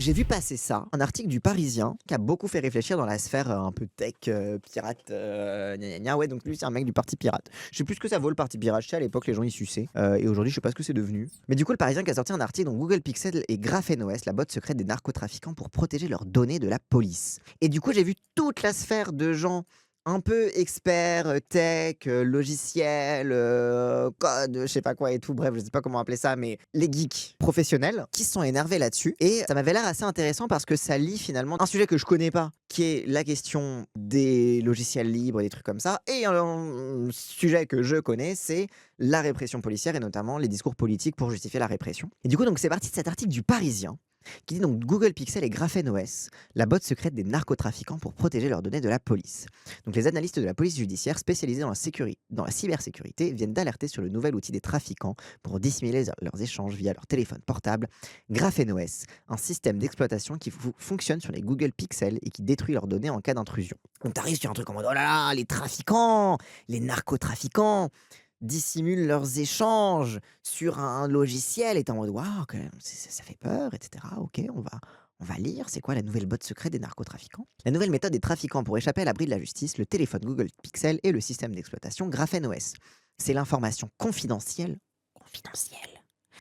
J'ai vu passer ça, un article du Parisien qui a beaucoup fait réfléchir dans la sphère, un peu tech, pirate, gna gna gna. Ouais, donc lui, c'est un mec du parti pirate. Je sais plus ce que ça vaut le parti pirate. Je sais à l'époque, les gens y suçaient, et aujourd'hui, je sais pas ce que c'est devenu. Mais du coup, le Parisien qui a sorti un article dont Google Pixel et GraphenOS, la botte secrète des narcotrafiquants pour protéger leurs données de la police. Et du coup, j'ai vu toute la sphère de gens un peu experts, tech, logiciels, code, je sais pas quoi et tout, bref, je sais pas comment appeler ça, mais les geeks professionnels qui se sont énervés là-dessus et ça m'avait l'air assez intéressant parce que ça lie finalement un sujet que je connais pas, qui est la question des logiciels libres, des trucs comme ça et un sujet que je connais, c'est la répression policière et notamment les discours politiques pour justifier la répression. Et du coup, donc c'est parti de cet article du Parisien qui dit donc Google Pixel et GraphenOS, la botte secrète des narcotrafiquants pour protéger leurs données de la police. Donc les analystes de la police judiciaire spécialisés dans la cybersécurité viennent d'alerter sur le nouvel outil des trafiquants pour dissimuler leurs échanges via leur téléphone portable, GraphenOS, un système d'exploitation qui fonctionne sur les Google Pixel et qui détruit leurs données en cas d'intrusion. Donc t'arrives sur un truc en mode oh là là, les trafiquants, les narcotrafiquants dissimulent leurs échanges sur un logiciel et tu en mode waouh, quand même, ça fait peur, etc. Ok, on va lire, c'est quoi la nouvelle botte secrète des narcotrafiquants? La nouvelle méthode des trafiquants pour échapper à l'abri de la justice, le téléphone Google Pixel et le système d'exploitation GraphenOS. C'est l'information confidentielle. Confidentielle.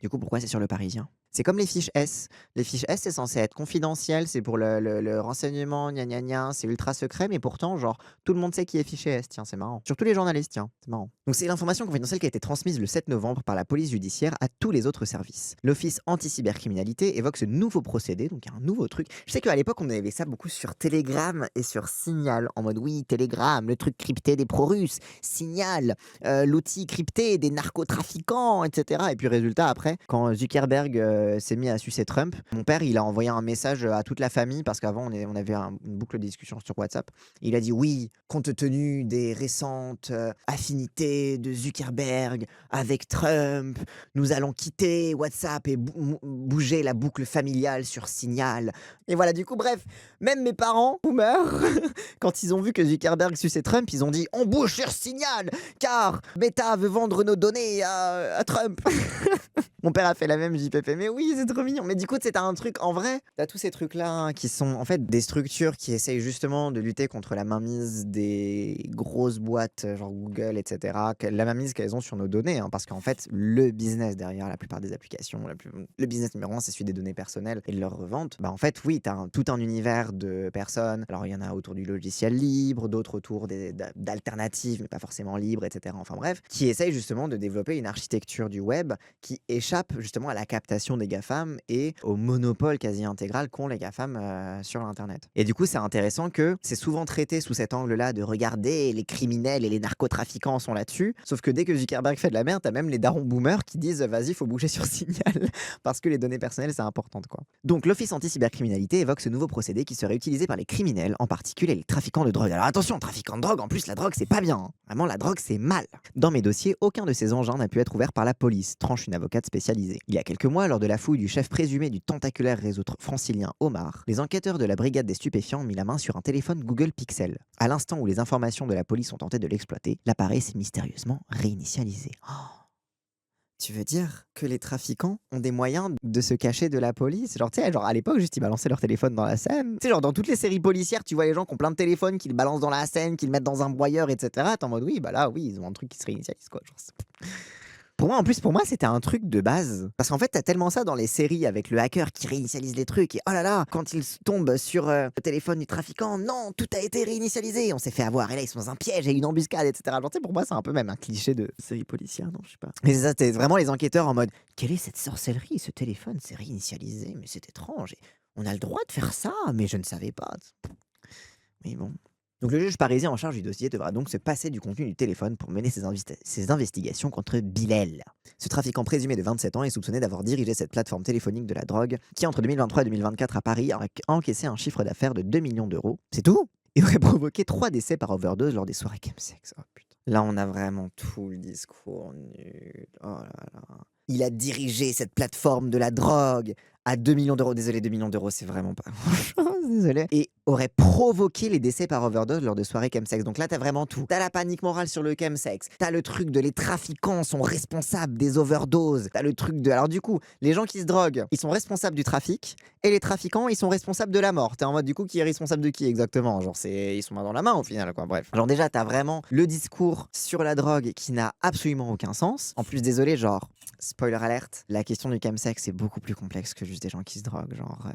Du coup, pourquoi c'est sur le Parisien? C'est comme les fiches S. Les fiches S, c'est censé être confidentiel, c'est pour le renseignement, gna gna gna, c'est ultra secret, mais pourtant, genre, tout le monde sait qui est fiché S. Tiens, c'est marrant. Surtout les journalistes, tiens, c'est marrant. Donc, c'est l'information confidentielle qui a été transmise le 7 novembre par la police judiciaire à tous les autres services. L'Office anti-cybercriminalité évoque ce nouveau procédé, donc il y a un nouveau truc. Je sais qu'à l'époque, on avait ça beaucoup sur Telegram et sur Signal, en mode oui, Telegram, le truc crypté des pro-russes, Signal, l'outil crypté des narcotrafiquants, etc. Et puis résultat, après, quand Zuckerberg s'est mis à sucer Trump, mon père, il a envoyé un message à toute la famille, parce qu'avant, on avait une boucle de discussion sur WhatsApp. Il a dit oui, compte tenu des récentes affinités de Zuckerberg avec Trump, nous allons quitter WhatsApp et bouger la boucle familiale sur Signal. Et voilà, du coup, bref, même mes parents, boomers, quand ils ont vu que Zuckerberg suçait Trump, ils ont dit on bouge sur Signal, car Meta veut vendre nos données à Trump. Mon père a fait la même JPP, mais oui, c'est trop mignon. Mais du coup, c'est un truc, en vrai, t'as tous ces trucs-là qui sont en fait des structures qui essayent justement de lutter contre la mainmise des grosses boîtes, genre Google, etc. La mainmise qu'elles ont sur nos données, hein, parce qu'en fait, le business derrière la plupart des applications, le business numéro un, c'est celui des données personnelles et de leur revente. Bah, en fait, oui, t'as tout un univers de personnes. Alors, il y en a autour du logiciel libre, d'autres autour d'alternatives, mais pas forcément libres, etc. Enfin bref, qui essayent justement de développer une architecture du web qui échappe justement à la captation des GAFAM et au monopole quasi intégral qu'ont les GAFAM sur l'internet. Et du coup, c'est intéressant que c'est souvent traité sous cet angle-là de regarder les criminels et les narcotrafiquants sont là-dessus. Sauf que dès que Zuckerberg fait de la merde, t'as même les darons boomers qui disent vas-y, faut bouger sur Signal parce que les données personnelles, c'est important, quoi. Donc, l'Office anti-cybercriminalité évoque ce nouveau procédé qui serait utilisé par les criminels, en particulier les trafiquants de drogue. Alors attention, trafiquants de drogue, en plus, la drogue, c'est pas bien, hein. Vraiment, la drogue, c'est mal. Dans mes dossiers, aucun de ces engins n'a pu être ouvert par la police, tranche une avocate spécialisée. Il y a quelques mois, lors de la fouille du chef présumé du tentaculaire réseau francilien Omar, les enquêteurs de la brigade des stupéfiants ont mis la main sur un téléphone Google Pixel. À l'instant où les informations de la police ont tenté de l'exploiter, l'appareil s'est mystérieusement réinitialisé. Oh, tu veux dire que les trafiquants ont des moyens de se cacher de la police? Genre, tu sais, genre à l'époque, juste ils balançaient leur téléphone dans la Seine. Tu sais, genre dans toutes les séries policières, tu vois les gens qui ont plein de téléphones, qui le balancent dans la Seine, qui le mettent dans un broyeur, etc. T'es en mode oui, bah là, oui, ils ont un truc qui se réinitialise, quoi. Genre, pour moi, c'était un truc de base. Parce qu'en fait, t'as tellement ça dans les séries avec le hacker qui réinitialise les trucs et oh là là, quand il tombe sur le téléphone du trafiquant, non, tout a été réinitialisé, on s'est fait avoir et là ils sont dans un piège et une embuscade, etc. Genre, tu sais, pour moi, c'est un peu même un cliché de série policière, non, je sais pas. Mais c'est ça, c'était vraiment les enquêteurs en mode quelle est cette sorcellerie? Ce téléphone s'est réinitialisé, mais c'est étrange. Et on a le droit de faire ça, mais je ne savais pas. Mais bon. Donc le juge parisien en charge du dossier devra donc se passer du contenu du téléphone pour mener ses investigations contre Bilal. Ce trafiquant présumé de 27 ans est soupçonné d'avoir dirigé cette plateforme téléphonique de la drogue qui, entre 2023 et 2024 à Paris, a encaissé un chiffre d'affaires de 2 millions d'euros. C'est tout? Et aurait provoqué 3 décès par overdose lors des soirées chemsex. Oh putain. Là, on a vraiment tout le discours nul. Oh là là. Il a dirigé cette plateforme de la drogue à 2 millions d'euros. Désolé, 2 millions d'euros, c'est vraiment pas grand-chose, désolé. Et aurait provoqué les décès par overdose lors de soirées chemsex. Donc là, t'as vraiment tout. T'as la panique morale sur le chemsex. T'as le truc de les trafiquants sont responsables des overdoses. T'as le truc de... Alors du coup, les gens qui se droguent, ils sont responsables du trafic. Et les trafiquants, ils sont responsables de la mort. T'es en mode, du coup, qui est responsable de qui exactement? Genre, ils sont main dans la main au final, quoi. Bref. Genre déjà, t'as vraiment le discours sur la drogue qui n'a absolument aucun sens. En plus, désolé, genre... Spoiler alerte, la question du chemsex est beaucoup plus complexe que juste des gens qui se droguent. Genre,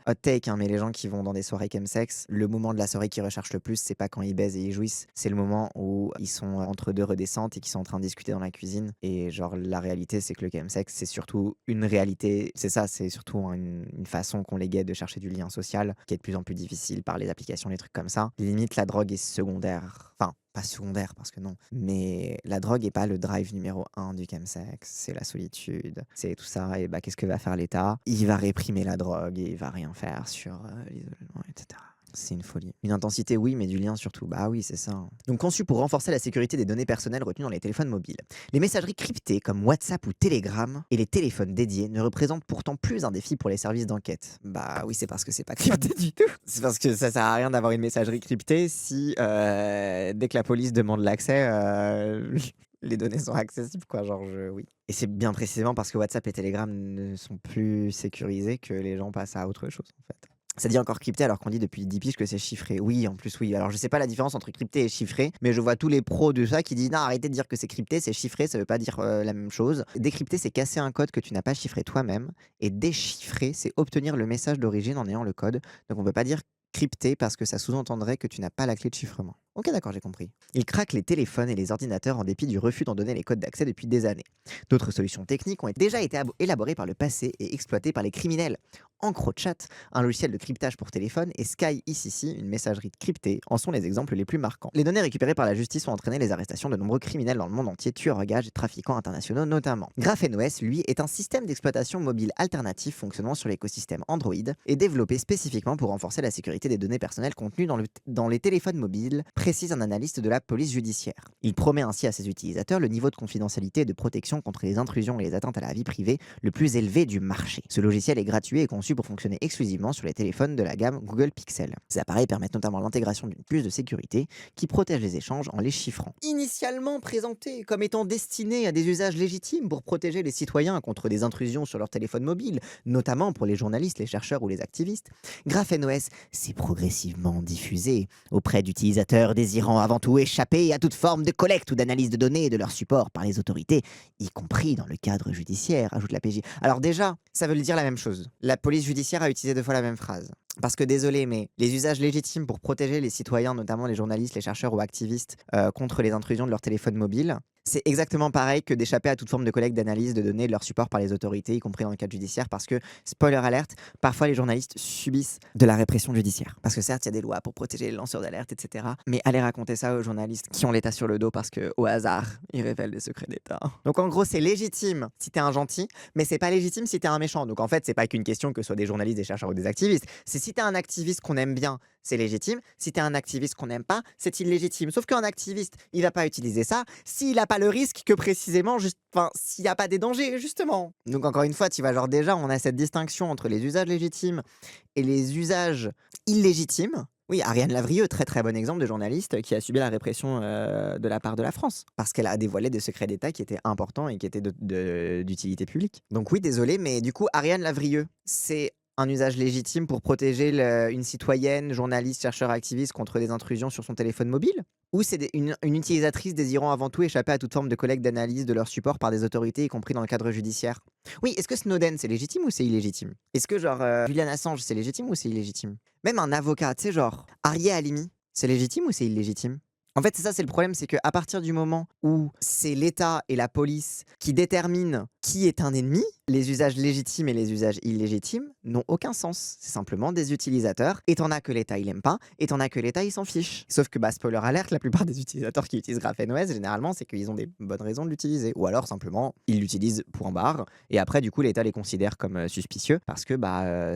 hot take, hein, mais les gens qui vont dans des soirées chemsex, le moment de la soirée qu'ils recherchent le plus, c'est pas quand ils baisent et ils jouissent, c'est le moment où ils sont entre deux redescentes et qu'ils sont en train de discuter dans la cuisine. Et genre, la réalité, c'est que le chemsex, c'est surtout une réalité. C'est ça, c'est surtout une façon qu'ont les gays de chercher du lien social, qui est de plus en plus difficile par les applications, les trucs comme ça. Limite, la drogue est secondaire. Enfin, pas secondaire parce que non, mais la drogue est pas le drive numéro 1 du chemsex, c'est la solitude, c'est tout ça. Et bah, qu'est-ce que va faire l'État? Il va réprimer la drogue et il va rien faire sur l'isolement, etc. C'est une folie. Une intensité, oui, mais du lien surtout. Bah oui, c'est ça, hein. Donc conçu pour renforcer la sécurité des données personnelles retenues dans les téléphones mobiles. Les messageries cryptées comme WhatsApp ou Telegram et les téléphones dédiés ne représentent pourtant plus un défi pour les services d'enquête. Bah oui, c'est parce que c'est pas crypté du tout. C'est parce que ça sert à rien d'avoir une messagerie cryptée si dès que la police demande l'accès, les données sont accessibles, quoi. Genre, oui. Et c'est bien précisément parce que WhatsApp et Telegram ne sont plus sécurisés que les gens passent à autre chose, en fait. Ça dit encore crypté alors qu'on dit depuis 10 piges que c'est chiffré. Oui, en plus, oui. Alors, je sais pas la différence entre crypté et chiffré, mais je vois tous les pros de ça qui disent non, arrêtez de dire que c'est crypté, c'est chiffré, ça veut pas dire la même chose. Décrypter, c'est casser un code que tu n'as pas chiffré toi-même. Et déchiffrer, c'est obtenir le message d'origine en ayant le code. Donc, on peut pas dire crypté parce que ça sous-entendrait que tu n'as pas la clé de chiffrement. Ok, d'accord, j'ai compris. Il craque les téléphones et les ordinateurs en dépit du refus d'en donner les codes d'accès depuis des années. D'autres solutions techniques ont déjà été élaborées par le passé et exploitées par les criminels. EncroChat, un logiciel de cryptage pour téléphone, et Sky ICC, une messagerie cryptée, en sont les exemples les plus marquants. Les données récupérées par la justice ont entraîné les arrestations de nombreux criminels dans le monde entier, tueurs à gages et trafiquants internationaux notamment. GrapheneOS, lui, est un système d'exploitation mobile alternatif fonctionnant sur l'écosystème Android et développé spécifiquement pour renforcer la sécurité des données personnelles contenues dans les téléphones mobiles, précise un analyste de la police judiciaire. Il promet ainsi à ses utilisateurs le niveau de confidentialité et de protection contre les intrusions et les atteintes à la vie privée le plus élevé du marché. Ce logiciel est gratuit et conçu pour fonctionner exclusivement sur les téléphones de la gamme Google Pixel. Ces appareils permettent notamment l'intégration d'une puce de sécurité qui protège les échanges en les chiffrant. Initialement présenté comme étant destiné à des usages légitimes pour protéger les citoyens contre des intrusions sur leur téléphone mobile, notamment pour les journalistes, les chercheurs ou les activistes, GrapheneOS s'est progressivement diffusé auprès d'utilisateurs désirant avant tout échapper à toute forme de collecte ou d'analyse de données et de leur support par les autorités, y compris dans le cadre judiciaire, ajoute la PJ. Alors déjà, ça veut dire la même chose. La police judiciaire a utilisé 2 fois la même phrase. Parce que désolé, mais les usages légitimes pour protéger les citoyens, notamment les journalistes, les chercheurs ou activistes, contre les intrusions de leur téléphone mobile, c'est exactement pareil que d'échapper à toute forme de collecte, d'analyse de données et de leur support par les autorités, y compris dans le cadre judiciaire, parce que, spoiler alerte, parfois les journalistes subissent de la répression judiciaire. Parce que certes, il y a des lois pour protéger les lanceurs d'alerte, etc. Mais allez raconter ça aux journalistes qui ont l'État sur le dos parce que, au hasard, ils révèlent des secrets d'État. Donc en gros, c'est légitime si t'es un gentil, mais c'est pas légitime si t'es un méchant. Donc en fait, c'est pas qu'une question que ce soit des journalistes, des chercheurs ou des activistes. C'est si t'es un activiste qu'on aime bien, c'est légitime. Si t'es un activiste qu'on n'aime pas, c'est illégitime. Sauf qu'un activiste, il va pas utiliser ça s'il a pas le risque que précisément, s'il n'y a pas des dangers, justement. Donc encore une fois, tu vois, genre déjà, on a cette distinction entre les usages légitimes et les usages illégitimes. Oui, Ariane Lavrieux, très très bon exemple de journaliste qui a subi la répression de la part de la France, parce qu'elle a dévoilé des secrets d'État qui étaient importants et qui étaient d'utilité publique. Donc oui, désolé, mais du coup, Ariane Lavrieux, c'est un usage légitime pour protéger une citoyenne, journaliste, chercheur, activiste contre des intrusions sur son téléphone mobile? Ou c'est une utilisatrice désirant avant tout échapper à toute forme de collecte d'analyse de leur support par des autorités, y compris dans le cadre judiciaire? Oui, est-ce que Snowden, c'est légitime ou c'est illégitime? Est-ce que genre Julian Assange, c'est légitime ou c'est illégitime? Même un avocat, tu sais, genre Arié Halimi, c'est légitime ou c'est illégitime? En fait, c'est ça, c'est le problème, c'est qu'à partir du moment où c'est l'État et la police qui déterminent qui est un ennemi, les usages légitimes et les usages illégitimes n'ont aucun sens. C'est simplement des utilisateurs, et t'en as que l'État il aime pas, et t'en as que l'État il s'en fiche. Sauf que, spoiler alerte, la plupart des utilisateurs qui utilisent GrapheneOS, généralement, c'est qu'ils ont des bonnes raisons de l'utiliser. Ou alors, simplement, ils l'utilisent point barre, et après, du coup, l'État les considère comme suspicieux, parce que,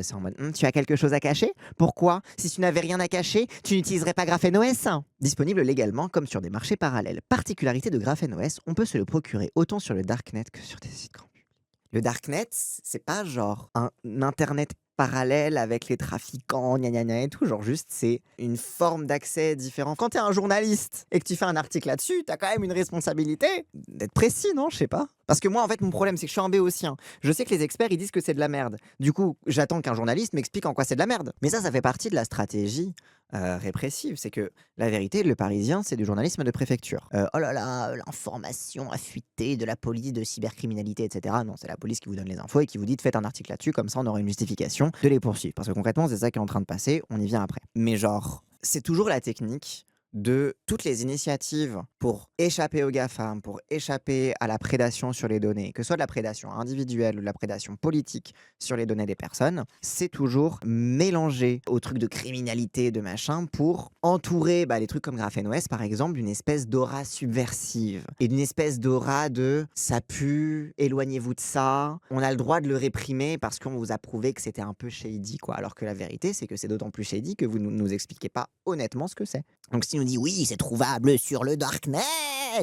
c'est en mode, tu as quelque chose à cacher? Pourquoi? Si tu n'avais rien à cacher, tu n'utiliserais pas GrapheneOS? Disponible légalement, comme sur des marchés parallèles. Particularité de GrapheneOS, on peut se le procurer autant sur le darknet que sur des sites grand public. Le darknet, c'est pas genre un internet parallèle avec les trafiquants, gna gna gna et tout, genre juste c'est une forme d'accès différent. Quand tu es un journaliste et que tu fais un article là-dessus, tu as quand même une responsabilité d'être précis, non? Je sais pas. Parce que moi, en fait, mon problème, c'est que je suis un béotien. Je sais que les experts, ils disent que c'est de la merde. Du coup, j'attends qu'un journaliste m'explique en quoi c'est de la merde. Mais ça fait partie de la stratégie répressive. C'est que la vérité, le Parisien, c'est du journalisme de préfecture. Oh là là, l'information a fuité de la police de cybercriminalité, etc. Non, c'est la police qui vous donne les infos et qui vous dit faites un article là-dessus, comme ça on aura une justification de les poursuivre. Parce que concrètement, c'est ça qui est en train de passer, on y vient après. Mais genre, c'est toujours la technique de toutes les initiatives pour échapper aux GAFAM, pour échapper à la prédation sur les données, que ce soit de la prédation individuelle ou de la prédation politique sur les données des personnes, c'est toujours mélangé au truc de criminalité, de machin, pour entourer les trucs comme GraphenOS, par exemple, d'une espèce d'aura subversive et d'une espèce d'aura de ça pue, éloignez-vous de ça, on a le droit de le réprimer parce qu'on vous a prouvé que c'était un peu shady, quoi. Alors que la vérité, c'est que c'est d'autant plus shady que vous ne nous expliquez pas honnêtement ce que c'est. Donc si on dit oui, c'est trouvable sur le darknet,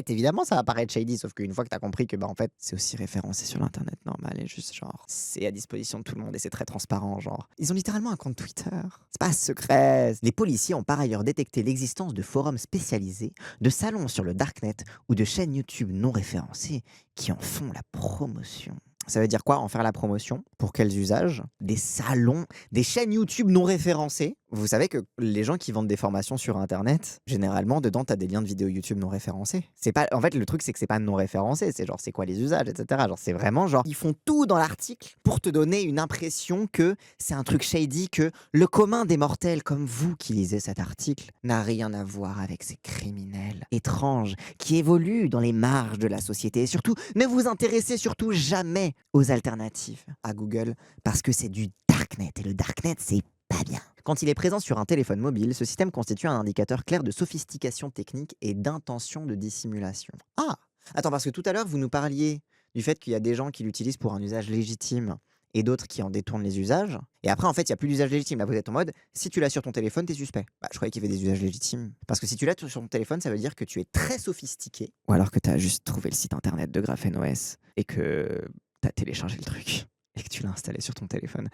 évidemment ça va paraître shady, sauf qu'une fois que t'as compris que en fait c'est aussi référencé sur l'internet normal et juste genre c'est à disposition de tout le monde et c'est très transparent, genre ils ont littéralement un compte Twitter, c'est pas secret. Les policiers ont par ailleurs détecté l'existence de forums spécialisés, de salons sur le darknet ou de chaînes YouTube non référencées qui en font la promotion. Ça veut dire quoi, en faire la promotion? Pour quels usages? Des salons, des chaînes YouTube non référencées. Vous savez que les gens qui vendent des formations sur internet, généralement dedans t'as des liens de vidéos YouTube non référencés. C'est pas, en fait le truc c'est que c'est pas non référencé, c'est genre c'est quoi les usages, etc. Genre c'est vraiment genre ils font tout dans l'article pour te donner une impression que c'est un truc shady, que le commun des mortels comme vous qui lisez cet article n'a rien à voir avec ces criminels étranges qui évoluent dans les marges de la société. Et surtout, ne vous intéressez surtout jamais aux alternatives à Google parce que c'est du darknet et le darknet c'est pas bien. Quand il est présent sur un téléphone mobile, ce système constitue un indicateur clair de sophistication technique et d'intention de dissimulation. Ah! Attends, parce que tout à l'heure, vous nous parliez du fait qu'il y a des gens qui l'utilisent pour un usage légitime et d'autres qui en détournent les usages. Et après, en fait, il n'y a plus d'usage légitime. Là, vous êtes en mode, si tu l'as sur ton téléphone, t'es suspect. Je croyais qu'il y avait des usages légitimes. Parce que si tu l'as sur ton téléphone, ça veut dire que tu es très sophistiqué. Ou alors que tu as juste trouvé le site internet de GraphenOS et que tu as téléchargé le truc et que tu l'as installé sur ton téléphone.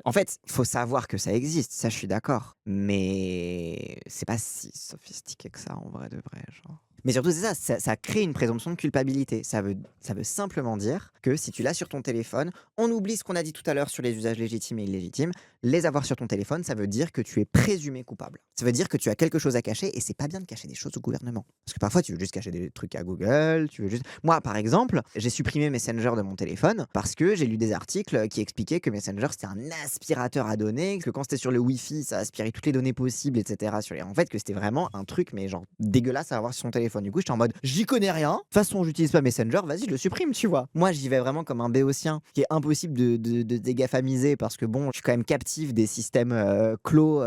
En fait, il faut savoir que ça existe, ça je suis d'accord. Mais c'est pas si sophistiqué que ça en vrai de vrai, genre. Mais surtout, c'est ça crée une présomption de culpabilité. Ça veut simplement dire que si tu l'as sur ton téléphone, on oublie ce qu'on a dit tout à l'heure sur les usages légitimes et illégitimes. Les avoir sur ton téléphone, ça veut dire que tu es présumé coupable. Ça veut dire que tu as quelque chose à cacher et c'est pas bien de cacher des choses au gouvernement. Parce que parfois, tu veux juste cacher des trucs à Google, tu veux juste... Moi, par exemple, j'ai supprimé Messenger de mon téléphone parce que j'ai lu des articles qui expliquaient que Messenger, c'était un aspirateur à données, que quand c'était sur le Wi-Fi, ça aspirait toutes les données possibles, etc. En fait, que c'était vraiment un truc, mais genre dégueulasse à avoir sur son téléphone. Du coup, j'étais en mode, j'y connais rien. De toute façon, j'utilise pas Messenger, vas-y, je le supprime, tu vois. Moi, j'y vais vraiment comme un béotien qui est impossible de dégafamiser parce que bon, je suis quand même captif des systèmes clos,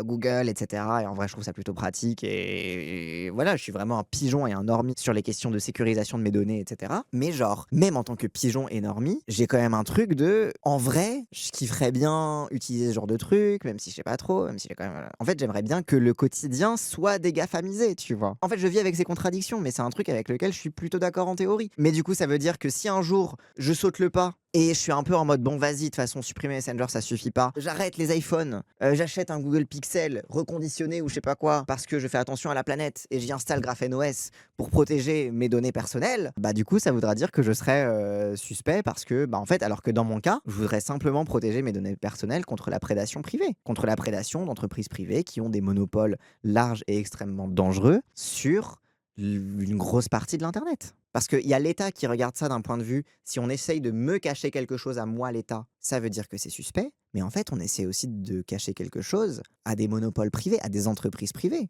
Google, etc. Et en vrai, je trouve ça plutôt pratique. Et voilà, je suis vraiment un pigeon et un normie sur les questions de sécurisation de mes données, etc. Mais genre, même en tant que pigeon et normie, j'ai quand même un truc de, en vrai, je kifferais bien utiliser ce genre de truc, même si je sais pas trop, même si j'ai quand même... En fait, j'aimerais bien que le quotidien soit dégafamisé, tu vois. En fait, je vis avec ces contradictions, mais c'est un truc avec lequel je suis plutôt d'accord en théorie. Mais du coup, ça veut dire que si un jour, je saute le pas et je suis un peu en mode bon vas-y, de toute façon supprimer Messenger ça suffit pas, j'arrête les iPhones, j'achète un Google Pixel reconditionné ou je sais pas quoi parce que je fais attention à la planète et j'y installe GraphenOS pour protéger mes données personnelles, du coup ça voudra dire que je serais suspect parce que en fait, alors que dans mon cas je voudrais simplement protéger mes données personnelles contre la prédation privée, contre la prédation d'entreprises privées qui ont des monopoles larges et extrêmement dangereux sur une grosse partie de l'internet. Parce qu'il y a l'État qui regarde ça d'un point de vue, si on essaye de me cacher quelque chose à moi, l'État, ça veut dire que c'est suspect. Mais en fait, on essaie aussi de cacher quelque chose à des monopoles privés, à des entreprises privées.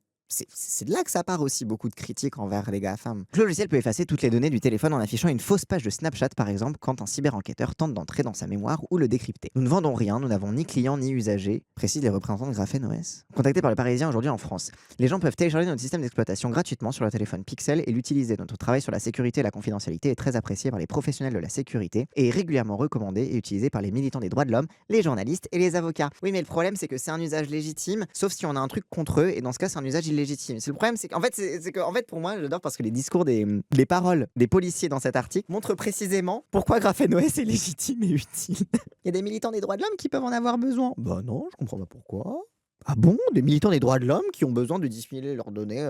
C'est de là que ça part aussi beaucoup de critiques envers les GAFAM. Le logiciel peut effacer toutes les données du téléphone en affichant une fausse page de Snapchat, par exemple, quand un cyberenquêteur tente d'entrer dans sa mémoire ou le décrypter. Nous ne vendons rien, nous n'avons ni clients ni usagers, précisent les représentants de GraphenOS. Contactés par le Parisien aujourd'hui en France, les gens peuvent télécharger notre système d'exploitation gratuitement sur leur téléphone Pixel et l'utiliser. Notre travail sur la sécurité et la confidentialité est très apprécié par les professionnels de la sécurité et est régulièrement recommandé et utilisé par les militants des droits de l'homme, les journalistes et les avocats. Oui, mais le problème, c'est que c'est un usage légitime, sauf si on a un truc contre eux, et dans ce cas, c'est un usage illégitime. légitime. C'est le problème, c'est que en fait, pour moi, j'adore parce que les paroles des policiers dans cet article montrent précisément pourquoi GraphenOS est légitime et utile. Il y a des militants des droits de l'homme qui peuvent en avoir besoin. Bah non, je comprends pas pourquoi. Ah bon? Des militants des droits de l'homme qui ont besoin de dissimuler leurs données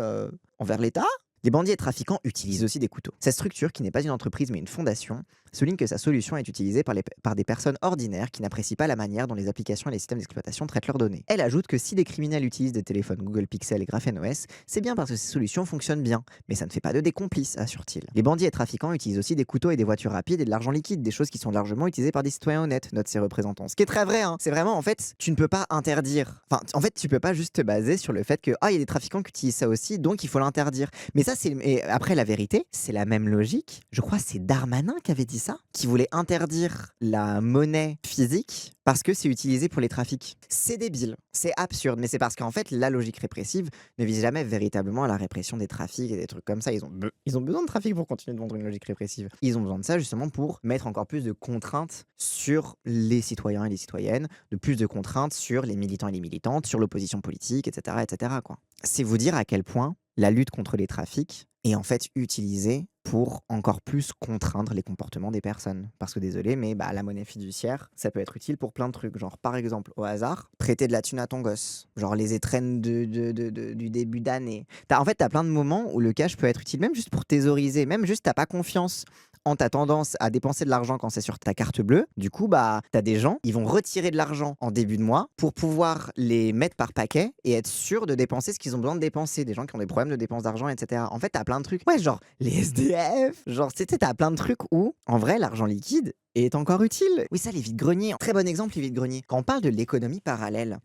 envers l'État? Les bandits et trafiquants utilisent aussi des couteaux. Cette structure, qui n'est pas une entreprise mais une fondation, souligne que sa solution est utilisée par des personnes ordinaires qui n'apprécient pas la manière dont les applications et les systèmes d'exploitation traitent leurs données. Elle ajoute que si des criminels utilisent des téléphones Google Pixel et GraphenOS, c'est bien parce que ces solutions fonctionnent bien, mais ça ne fait pas d'eux des complices, assure-t-il. Les bandits et trafiquants utilisent aussi des couteaux et des voitures rapides et de l'argent liquide, des choses qui sont largement utilisées par des citoyens honnêtes, notent ses représentants. Ce qui est très vrai, hein. C'est vraiment, en fait, tu ne peux pas interdire. Enfin, en fait, tu peux pas juste te baser sur le fait que, il y a des trafiquants qui utilisent ça aussi, donc il faut l'interdire. Mais ça, et après, la vérité, c'est la même logique. Je crois que c'est Darmanin qui avait dit ça, qui voulait interdire la monnaie physique parce que c'est utilisé pour les trafics. C'est débile, c'est absurde, mais c'est parce qu'en fait, la logique répressive ne vise jamais véritablement à la répression des trafics et des trucs comme ça. Ils ont besoin de trafic pour continuer de vendre une logique répressive. Ils ont besoin de ça justement pour mettre encore plus de contraintes sur les citoyens et les citoyennes, de plus de contraintes sur les militants et les militantes, sur l'opposition politique, etc., etc., quoi. C'est vous dire à quel point la lutte contre les trafics est en fait utilisée pour encore plus contraindre les comportements des personnes. Parce que désolé, mais la monnaie fiduciaire, ça peut être utile pour plein de trucs. Genre, par exemple, au hasard, prêter de la thune à ton gosse. Genre les étrennes du début d'année. En fait, t'as plein de moments où le cash peut être utile, même juste pour thésauriser, même juste t'as pas confiance en ta tendance à dépenser de l'argent quand c'est sur ta carte bleue. Du coup, t'as des gens, ils vont retirer de l'argent en début de mois pour pouvoir les mettre par paquet et être sûr de dépenser ce qu'ils ont besoin de dépenser. Des gens qui ont des problèmes de dépenses d'argent, etc. En fait, t'as plein de trucs. Ouais, genre les SDF, genre, t'as plein de trucs où, en vrai, l'argent liquide est encore utile. Oui, ça, les vides-greniers. Très bon exemple, les vides-greniers. Quand on parle de l'économie parallèle,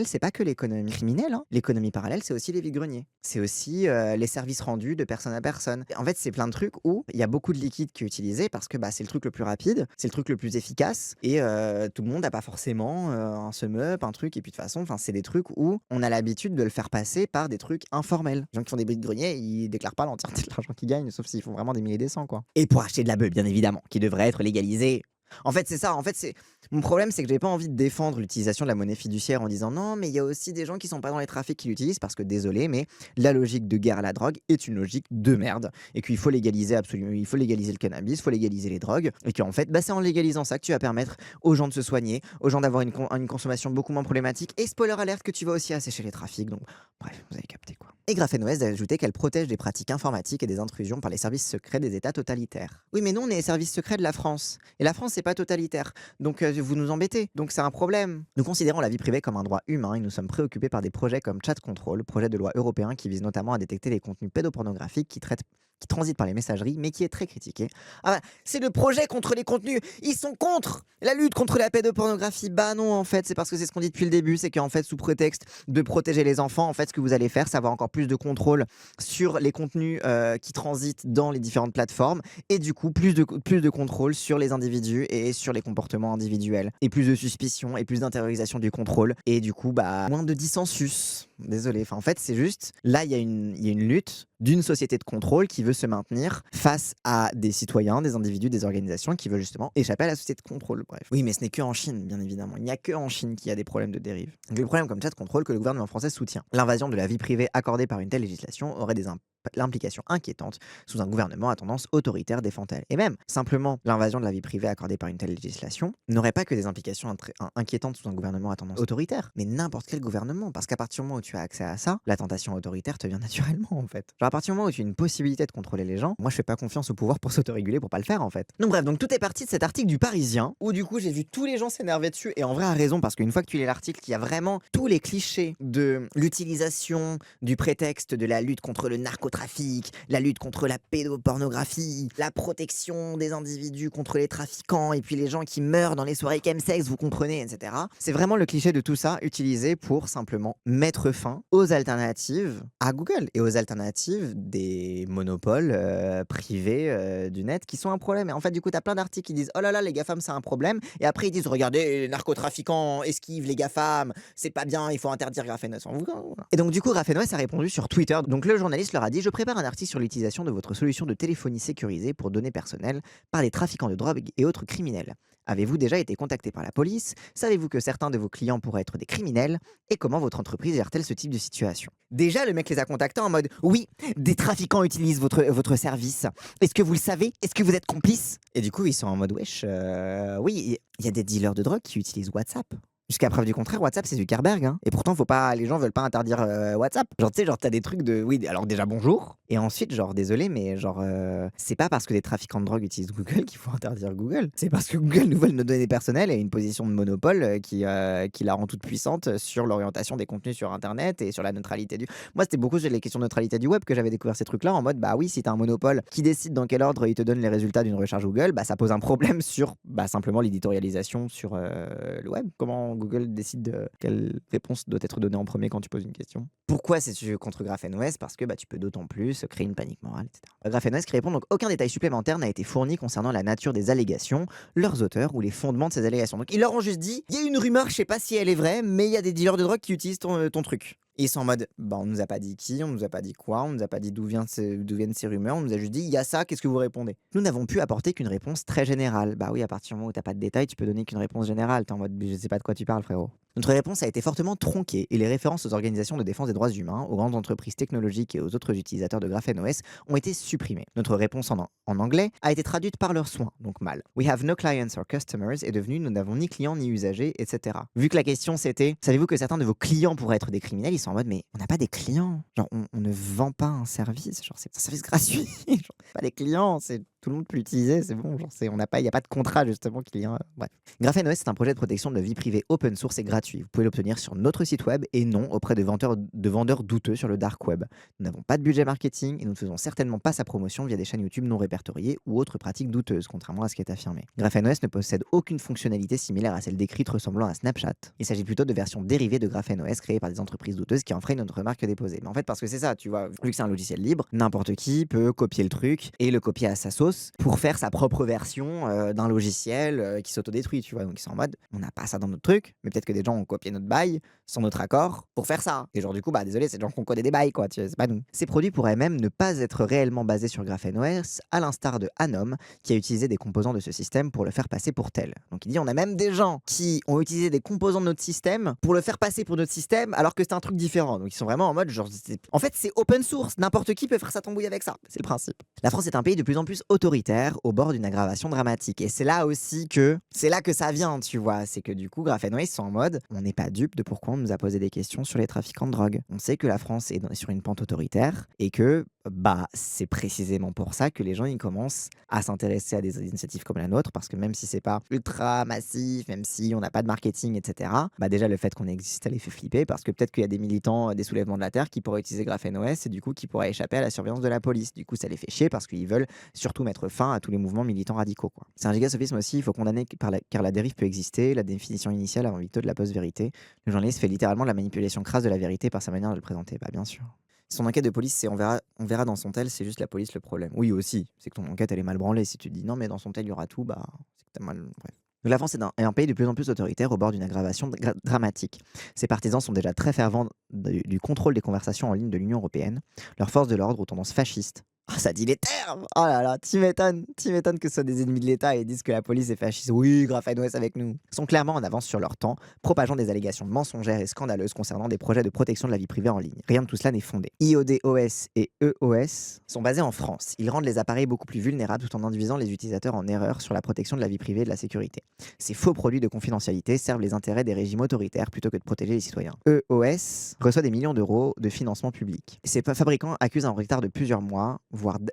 c'est pas que l'économie criminelle, hein. L'économie parallèle, c'est aussi les vides-greniers. C'est aussi les services rendus de personne à personne. En fait, c'est plein de trucs où il y a beaucoup de liquide qui est utilisé parce que c'est le truc le plus rapide, c'est le truc le plus efficace et tout le monde n'a pas forcément un sum-up, un truc. Et puis de toute façon, c'est des trucs où on a l'habitude de le faire passer par des trucs informels. Les gens qui font des vides-greniers, ils déclarent pas l'entièreté de l'argent qu'ils gagnent, sauf s'ils font vraiment des milliers des cents, quoi. Et pour acheter de la bœuf, bien évidemment, qui devrait être légalisée. En fait, c'est ça. En fait, mon problème, c'est que j'ai pas envie de défendre l'utilisation de la monnaie fiduciaire en disant non, mais il y a aussi des gens qui sont pas dans les trafics qui l'utilisent parce que désolé, mais la logique de guerre à la drogue est une logique de merde et qu'il faut légaliser absolument, il faut légaliser le cannabis, il faut légaliser les drogues et qu'en fait, c'est en légalisant ça que tu vas permettre aux gens de se soigner, aux gens d'avoir une consommation beaucoup moins problématique et spoiler alerte que tu vas aussi assécher les trafics. Donc, bref, vous avez capté quoi. Et GraphenOS a ajouté qu'elle protège des pratiques informatiques et des intrusions par les services secrets des États totalitaires. Oui, mais nous, on est les services secrets de la France. Et la France, c'est pas totalitaire. Donc, vous nous embêtez. Donc, c'est un problème. Nous considérons la vie privée comme un droit humain et nous sommes préoccupés par des projets comme Chat Control, projet de loi européen qui vise notamment à détecter les contenus pédopornographiques qui transitent par les messageries, mais qui est très critiqué. C'est le projet contre les contenus. Ils sont contre la lutte contre la pédopornographie. Bah non, en fait, c'est parce que c'est ce qu'on dit depuis le début, c'est qu'en fait, sous prétexte de protéger les enfants, en fait, ce que vous allez faire, c'est avoir encore plus de contrôle sur les contenus qui transitent dans les différentes plateformes, et du coup, plus de contrôle sur les individus et sur les comportements individuels, et plus de suspicion et plus d'intériorisation du contrôle, et du coup, moins de dissensus. Désolé. En fait, c'est juste, là, il y a une lutte d'une société de contrôle qui veut se maintenir face à des citoyens, des individus, des organisations qui veulent justement échapper à la société de contrôle. Bref. Oui, mais ce n'est que en Chine, bien évidemment. Il n'y a que en Chine qu'il y a des problèmes de dérive. Donc, le problème comme Chat Control que le gouvernement français soutient. L'invasion de la vie privée accordée par une telle législation aurait des l'implication inquiétante sous un gouvernement à tendance autoritaire, défend-elle. Et même, simplement, l'invasion de la vie privée accordée par une telle législation n'aurait pas que des implications inquiétantes sous un gouvernement à tendance autoritaire, mais n'importe quel gouvernement. Parce qu'à partir du moment où tu as accès à ça, la tentation autoritaire te vient naturellement, en fait. Genre, à partir du moment où tu as une possibilité de contrôler les gens, moi, je fais pas confiance au pouvoir pour s'autoréguler pour pas le faire, en fait. Donc bref, tout est parti de cet article du Parisien, où du coup, j'ai vu tous les gens s'énerver dessus, et en vrai, à raison, parce qu'une fois que tu lis l'article, il y a vraiment tous les clichés de l'utilisation du prétexte de la lutte contre le narcotrafic, la lutte contre la pédopornographie, la protection des individus contre les trafiquants et puis les gens qui meurent dans les soirées chemsex, vous comprenez, etc. C'est vraiment le cliché de tout ça utilisé pour simplement mettre fin aux alternatives à Google et aux alternatives des monopoles privés du net qui sont un problème. Et en fait, du coup, t'as plein d'articles qui disent « Oh là là, les GAFAM, c'est un problème ». Et après, ils disent « Regardez, les narcotrafiquants esquivent les GAFAM, c'est pas bien, il faut interdire GraphenOS ». Et donc, du coup, GraphenOS a répondu sur Twitter. Donc, le journaliste leur a dit dit: «Je prépare un article sur l'utilisation de votre solution de téléphonie sécurisée pour données personnelles par des trafiquants de drogue et autres criminels. Avez-vous déjà été contacté par la police? Savez-vous que certains de vos clients pourraient être des criminels? Et comment votre entreprise gère-t-elle ce type de situation?» Déjà, le mec les a contactés en mode: «Oui, des trafiquants utilisent votre service. Est-ce que vous le savez? Est-ce que vous êtes complice?» Et du coup, ils sont en mode: «Wesh, oui, il y a des dealers de drogue qui utilisent WhatsApp.» Jusqu'à preuve du contraire, WhatsApp, c'est Zuckerberg, hein. Et pourtant, faut pas, les gens veulent pas interdire WhatsApp. Genre, tu sais, genre, t'as des trucs de. Oui, alors déjà, bonjour. Et ensuite, genre, désolé, mais genre, c'est pas parce que des trafiquants de drogue utilisent Google qu'il faut interdire Google. C'est parce que Google nous vole nos données personnelles et a une position de monopole qui la rend toute puissante sur l'orientation des contenus sur Internet et sur la neutralité du. Moi, c'était beaucoup sur les questions de neutralité du web que j'avais découvert ces trucs-là en mode, bah oui, si t'as un monopole qui décide dans quel ordre il te donne les résultats d'une recherche Google, bah ça pose un problème sur simplement l'éditorialisation sur le web. Comment Google décide de quelle réponse doit être donnée en premier quand tu poses une question. Pourquoi c'est contre GrapheneOS? Parce que tu peux d'autant plus créer une panique morale, etc. GrapheneOS qui répond donc: aucun détail supplémentaire n'a été fourni concernant la nature des allégations, leurs auteurs ou les fondements de ces allégations. Donc ils leur ont juste dit: il y a une rumeur, je sais pas si elle est vraie, mais il y a des dealers de drogue qui utilisent ton truc. Et ils sont en mode: on nous a pas dit qui, on nous a pas dit quoi, on nous a pas dit d'où viennent ces rumeurs, on nous a juste dit il y a ça, qu'est-ce que vous répondez? Nous n'avons pu apporter qu'une réponse très générale. Bah oui, à partir du moment où t'as pas de détails, tu peux donner qu'une réponse générale. T'es en mode: je sais pas de quoi tu parles, frérot. Notre réponse a été fortement tronquée et les références aux organisations de défense des droits humains, aux grandes entreprises technologiques et aux autres utilisateurs de GrapheneOS ont été supprimées. Notre réponse en anglais a été traduite par leurs soins, donc mal. We have no clients or customers est devenu: nous n'avons ni clients ni usagers, etc. Vu que la question c'était: savez-vous que certains de vos clients pourraient être des criminels? Ils sont en mode: mais on n'a pas des clients. Genre, on ne vend pas un service. Genre, c'est un service gratuit. Genre, pas des clients, c'est tout le monde peut l'utiliser, c'est bon. Genre, il n'y a pas de contrat justement client. Bref. GrapheneOS, c'est un projet de protection de la vie privée open source et gratuit. Vous pouvez l'obtenir sur notre site web et non auprès de vendeurs douteux sur le dark web. Nous n'avons pas de budget marketing et nous ne faisons certainement pas sa promotion via des chaînes YouTube non répertoriées ou autres pratiques douteuses, contrairement à ce qui est affirmé. GrapheneOS ne possède aucune fonctionnalité similaire à celle décrite ressemblant à Snapchat. Il s'agit plutôt de versions dérivées de GrapheneOS créées par des entreprises douteuses qui enfreignent notre marque déposée. Mais en fait, parce que c'est ça, tu vois, vu que c'est un logiciel libre, n'importe qui peut copier le truc et le copier à sa sauce pour faire sa propre version d'un logiciel qui s'autodétruit, tu vois. Donc ils sont en mode: on n'a pas ça dans notre truc, mais peut-être que des gens ont copié notre bail sans notre accord pour faire ça. Et genre du coup, désolé, c'est des gens qui ont codé des bails, quoi, c'est pas nous. Ces produits pourraient même ne pas être réellement basés sur GrapheneOS, à l'instar de Anom, qui a utilisé des composants de ce système pour le faire passer pour tel. Donc il dit: on a même des gens qui ont utilisé des composants de notre système pour le faire passer pour notre système alors que c'est un truc différent. Donc ils sont vraiment en mode genre, en fait c'est open source, n'importe qui peut faire sa tambouille avec ça. C'est le principe. La France est un pays de plus en plus autoritaire, au bord d'une aggravation dramatique. Et c'est là aussi que ça vient, tu vois. C'est que du coup, GrapheneOS sont en mode: on n'est pas dupe de pourquoi on nous a posé des questions sur les trafiquants de drogue. On sait que la France est sur une pente autoritaire et que c'est précisément pour ça que les gens ils commencent à s'intéresser à des initiatives comme la nôtre, parce que même si c'est pas ultra massif, même si on n'a pas de marketing, etc., déjà le fait qu'on existe, ça les fait flipper, parce que peut-être qu'il y a des militants des soulèvements de la terre qui pourraient utiliser GrapheneOS et du coup qui pourraient échapper à la surveillance de la police. Du coup, ça les fait chier parce qu'ils veulent surtout mettre fin à tous les mouvements militants radicaux, quoi. C'est un gigasophisme aussi, il faut condamner car la dérive peut exister. La définition initiale avant Victo de la post-vérité. Le journaliste fait littéralement de la manipulation crasse de la vérité par sa manière de le présenter. Bien sûr. Son enquête de police, c'est on verra dans son tel, c'est juste la police le problème. Oui, aussi, c'est que ton enquête elle est mal branlée. Si tu te dis non, mais dans son tel il y aura tout, c'est que t'as mal. Bref. Donc la France est un pays de plus en plus autoritaire au bord d'une aggravation dramatique. Ses partisans sont déjà très fervents du contrôle des conversations en ligne de l'Union européenne. Leurs forces de l'ordre aux tendances fascistes. Ah, ça dit les termes! Oh là là, tu m'étonnes que ce soit des ennemis de l'État et disent que la police est fasciste. Oui, GrapheneOS avec nous. Ils sont clairement en avance sur leur temps, propageant des allégations mensongères et scandaleuses concernant des projets de protection de la vie privée en ligne. Rien de tout cela n'est fondé. IODOS et EOS sont basés en France. Ils rendent les appareils beaucoup plus vulnérables tout en induisant les utilisateurs en erreur sur la protection de la vie privée et de la sécurité. Ces faux produits de confidentialité servent les intérêts des régimes autoritaires plutôt que de protéger les citoyens. EOS reçoit des millions d'euros de financement public. Ces fabricants accusent un retard de plusieurs mois,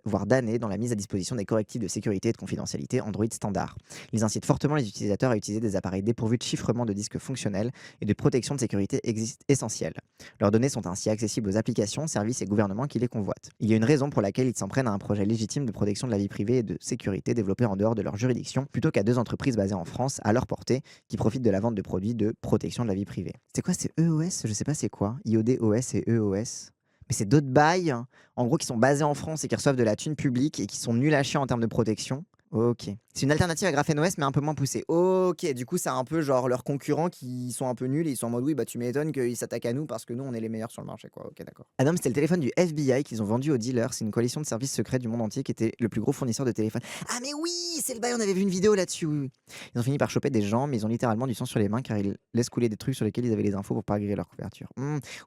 voire d'années, dans la mise à disposition des correctifs de sécurité et de confidentialité Android standard. Ils incitent fortement les utilisateurs à utiliser des appareils dépourvus de chiffrement de disques fonctionnels et de protection de sécurité essentielle. Leurs données sont ainsi accessibles aux applications, services et gouvernements qui les convoitent. Il y a une raison pour laquelle ils s'en prennent à un projet légitime de protection de la vie privée et de sécurité développé en dehors de leur juridiction, plutôt qu'à deux entreprises basées en France, à leur portée, qui profitent de la vente de produits de protection de la vie privée. C'est quoi, c'est EOS? Je sais pas c'est quoi. IODOS et EOS. Mais c'est d'autres bails, en gros, qui sont basés en France et qui reçoivent de la thune publique et qui sont nuls à chier en termes de protection. OK. C'est une alternative à GrapheneOS, mais un peu moins poussée. OK, du coup, c'est un peu genre leurs concurrents qui sont un peu nuls et ils sont en mode: «Oui, bah, tu m'étonnes qu'ils s'attaquent à nous parce que nous, on est les meilleurs sur le marché, quoi». OK, d'accord. Ah non, mais c'était le téléphone du FBI qu'ils ont vendu aux dealers. C'est une coalition de services secrets du monde entier qui était le plus gros fournisseur de téléphones. Ah mais oui, c'est le bail, on avait vu une vidéo là-dessus, oui, oui. Ils ont fini par choper des gens, mais ils ont littéralement du sang sur les mains car ils laissent couler des trucs sur lesquels ils avaient les infos pour pas agréger leur couverture.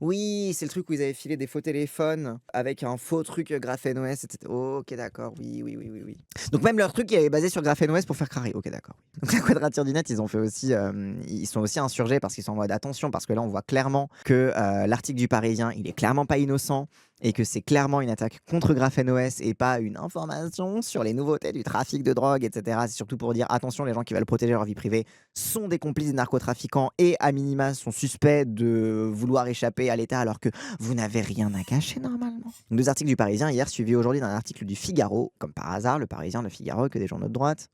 Oui, c'est le truc où ils avaient filé des faux téléphones avec un faux truc, GrapheneOS et cetera. OK, d'accord, oui, oui, oui, oui, oui. Donc même leur truc, il est basé sur GrapheneOS pour faire craquer. OK, d'accord. Donc la Quadrature du Net, ils ont fait aussi, ils sont aussi insurgés parce qu'ils sont en mode attention, parce que là, on voit clairement que l'article du Parisien, il est clairement pas innocent et que c'est clairement une attaque contre GrapheneOS et pas une information sur les nouveautés du trafic de drogue, etc. C'est surtout pour dire attention, les gens qui veulent protéger leur vie privée sont des complices des narcotrafiquants et à minima sont suspects de vouloir échapper à l'État alors que vous n'avez rien à cacher normalement. Deux articles du Parisien hier suivis aujourd'hui d'un article du Figaro, comme par hasard, le Parisien, le Figaro, que des journaux de droite,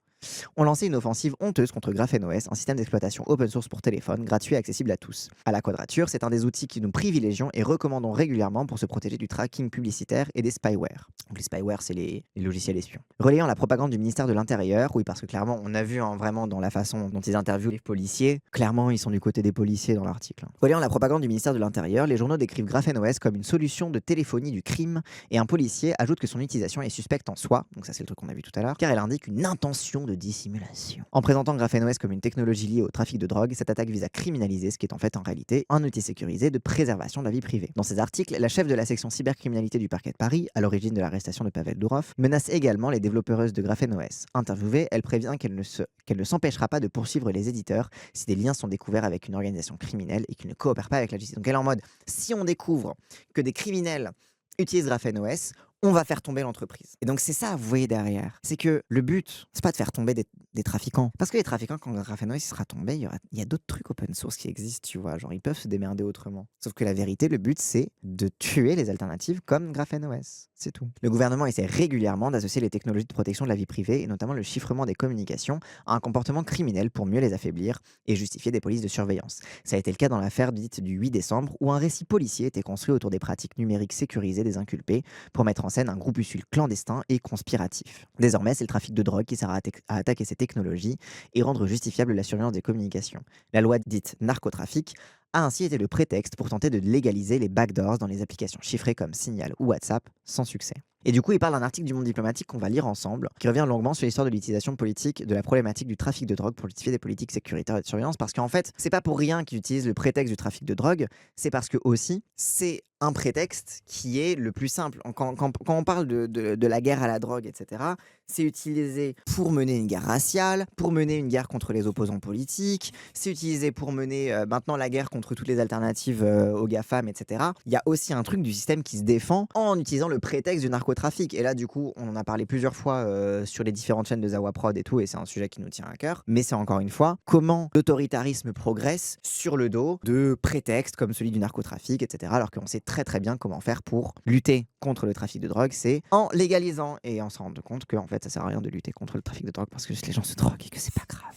ont lancé une offensive honteuse contre GrapheneOS, un système d'exploitation open source pour téléphone, gratuit et accessible à tous. À la Quadrature, c'est un des outils que nous privilégions et recommandons régulièrement pour se protéger du tracking publicitaire et des spyware. Donc les spyware, c'est les logiciels espions. Relayant la propagande du ministère de l'Intérieur, oui, parce que clairement, on a vu vraiment dans la façon dont ils interviewent les policiers, clairement, ils sont du côté des policiers dans l'article. Relayant la propagande du ministère de l'Intérieur, les journaux décrivent GrapheneOS comme une solution de téléphonie du crime et un policier ajoute que son utilisation est suspecte en soi, donc ça c'est le truc qu'on a vu tout à l'heure, car elle indique une intention de dissimulation. En présentant GrapheneOS comme une technologie liée au trafic de drogue, cette attaque vise à criminaliser ce qui est en fait en réalité un outil sécurisé de préservation de la vie privée. Dans ces articles, la chef de la section cybercriminalité du parquet de Paris, à l'origine de l'arrestation de Pavel Durov, menace également les développeuses de GrapheneOS. Interviewée, elle prévient qu'elle ne s'empêchera pas de poursuivre les éditeurs si des liens sont découverts avec une organisation criminelle et qu'ils ne coopèrent pas avec la justice. Donc elle est en mode, si on découvre que des criminels utilisent GrapheneOS, on va faire tomber l'entreprise. Et donc c'est ça, vous voyez derrière. C'est que le but, c'est pas de faire tomber des trafiquants. Parce que les trafiquants, quand GrapheneOS sera tombé, il y a d'autres trucs open source qui existent, tu vois. Genre, ils peuvent se démerder autrement. Sauf que la vérité, le but, c'est de tuer les alternatives comme GrapheneOS. C'est tout. Le gouvernement essaie régulièrement d'associer les technologies de protection de la vie privée, et notamment le chiffrement des communications, à un comportement criminel pour mieux les affaiblir et justifier des polices de surveillance. Ça a été le cas dans l'affaire dite du 8 décembre, où un récit policier était construit autour des pratiques numériques sécurisées des inculpés pour mettre en scène un groupuscule clandestin et conspiratif. Désormais, c'est le trafic de drogue qui sert à attaquer ces technologies et rendre justifiable la surveillance des communications. La loi dite narcotrafic a ainsi été le prétexte pour tenter de légaliser les backdoors dans les applications chiffrées comme Signal ou WhatsApp, sans succès. Et du coup, il parle d'un article du Monde diplomatique qu'on va lire ensemble, qui revient longuement sur l'histoire de l'utilisation politique de la problématique du trafic de drogue pour justifier des politiques sécuritaires et de surveillance, parce qu'en fait, c'est pas pour rien qu'ils utilisent le prétexte du trafic de drogue, c'est parce que aussi, c'est un prétexte qui est le plus simple. Quand on parle de la guerre à la drogue, etc., c'est utilisé pour mener une guerre raciale, pour mener une guerre contre les opposants politiques, c'est utilisé pour mener maintenant la guerre contre toutes les alternatives aux GAFAM, etc. Il y a aussi un truc du système qui se défend en utilisant le prétexte du narcotrafic. Et là, du coup, on en a parlé plusieurs fois sur les différentes chaînes de Zawa Prod et tout, et c'est un sujet qui nous tient à cœur. Mais c'est encore une fois comment l'autoritarisme progresse sur le dos de prétextes comme celui du narcotrafic, etc. Alors qu'on sait très bien comment faire pour lutter contre le trafic de drogue, c'est en légalisant et en se rendant compte que en fait ça sert à rien de lutter contre le trafic de drogue parce que les gens se droguent et que c'est pas grave.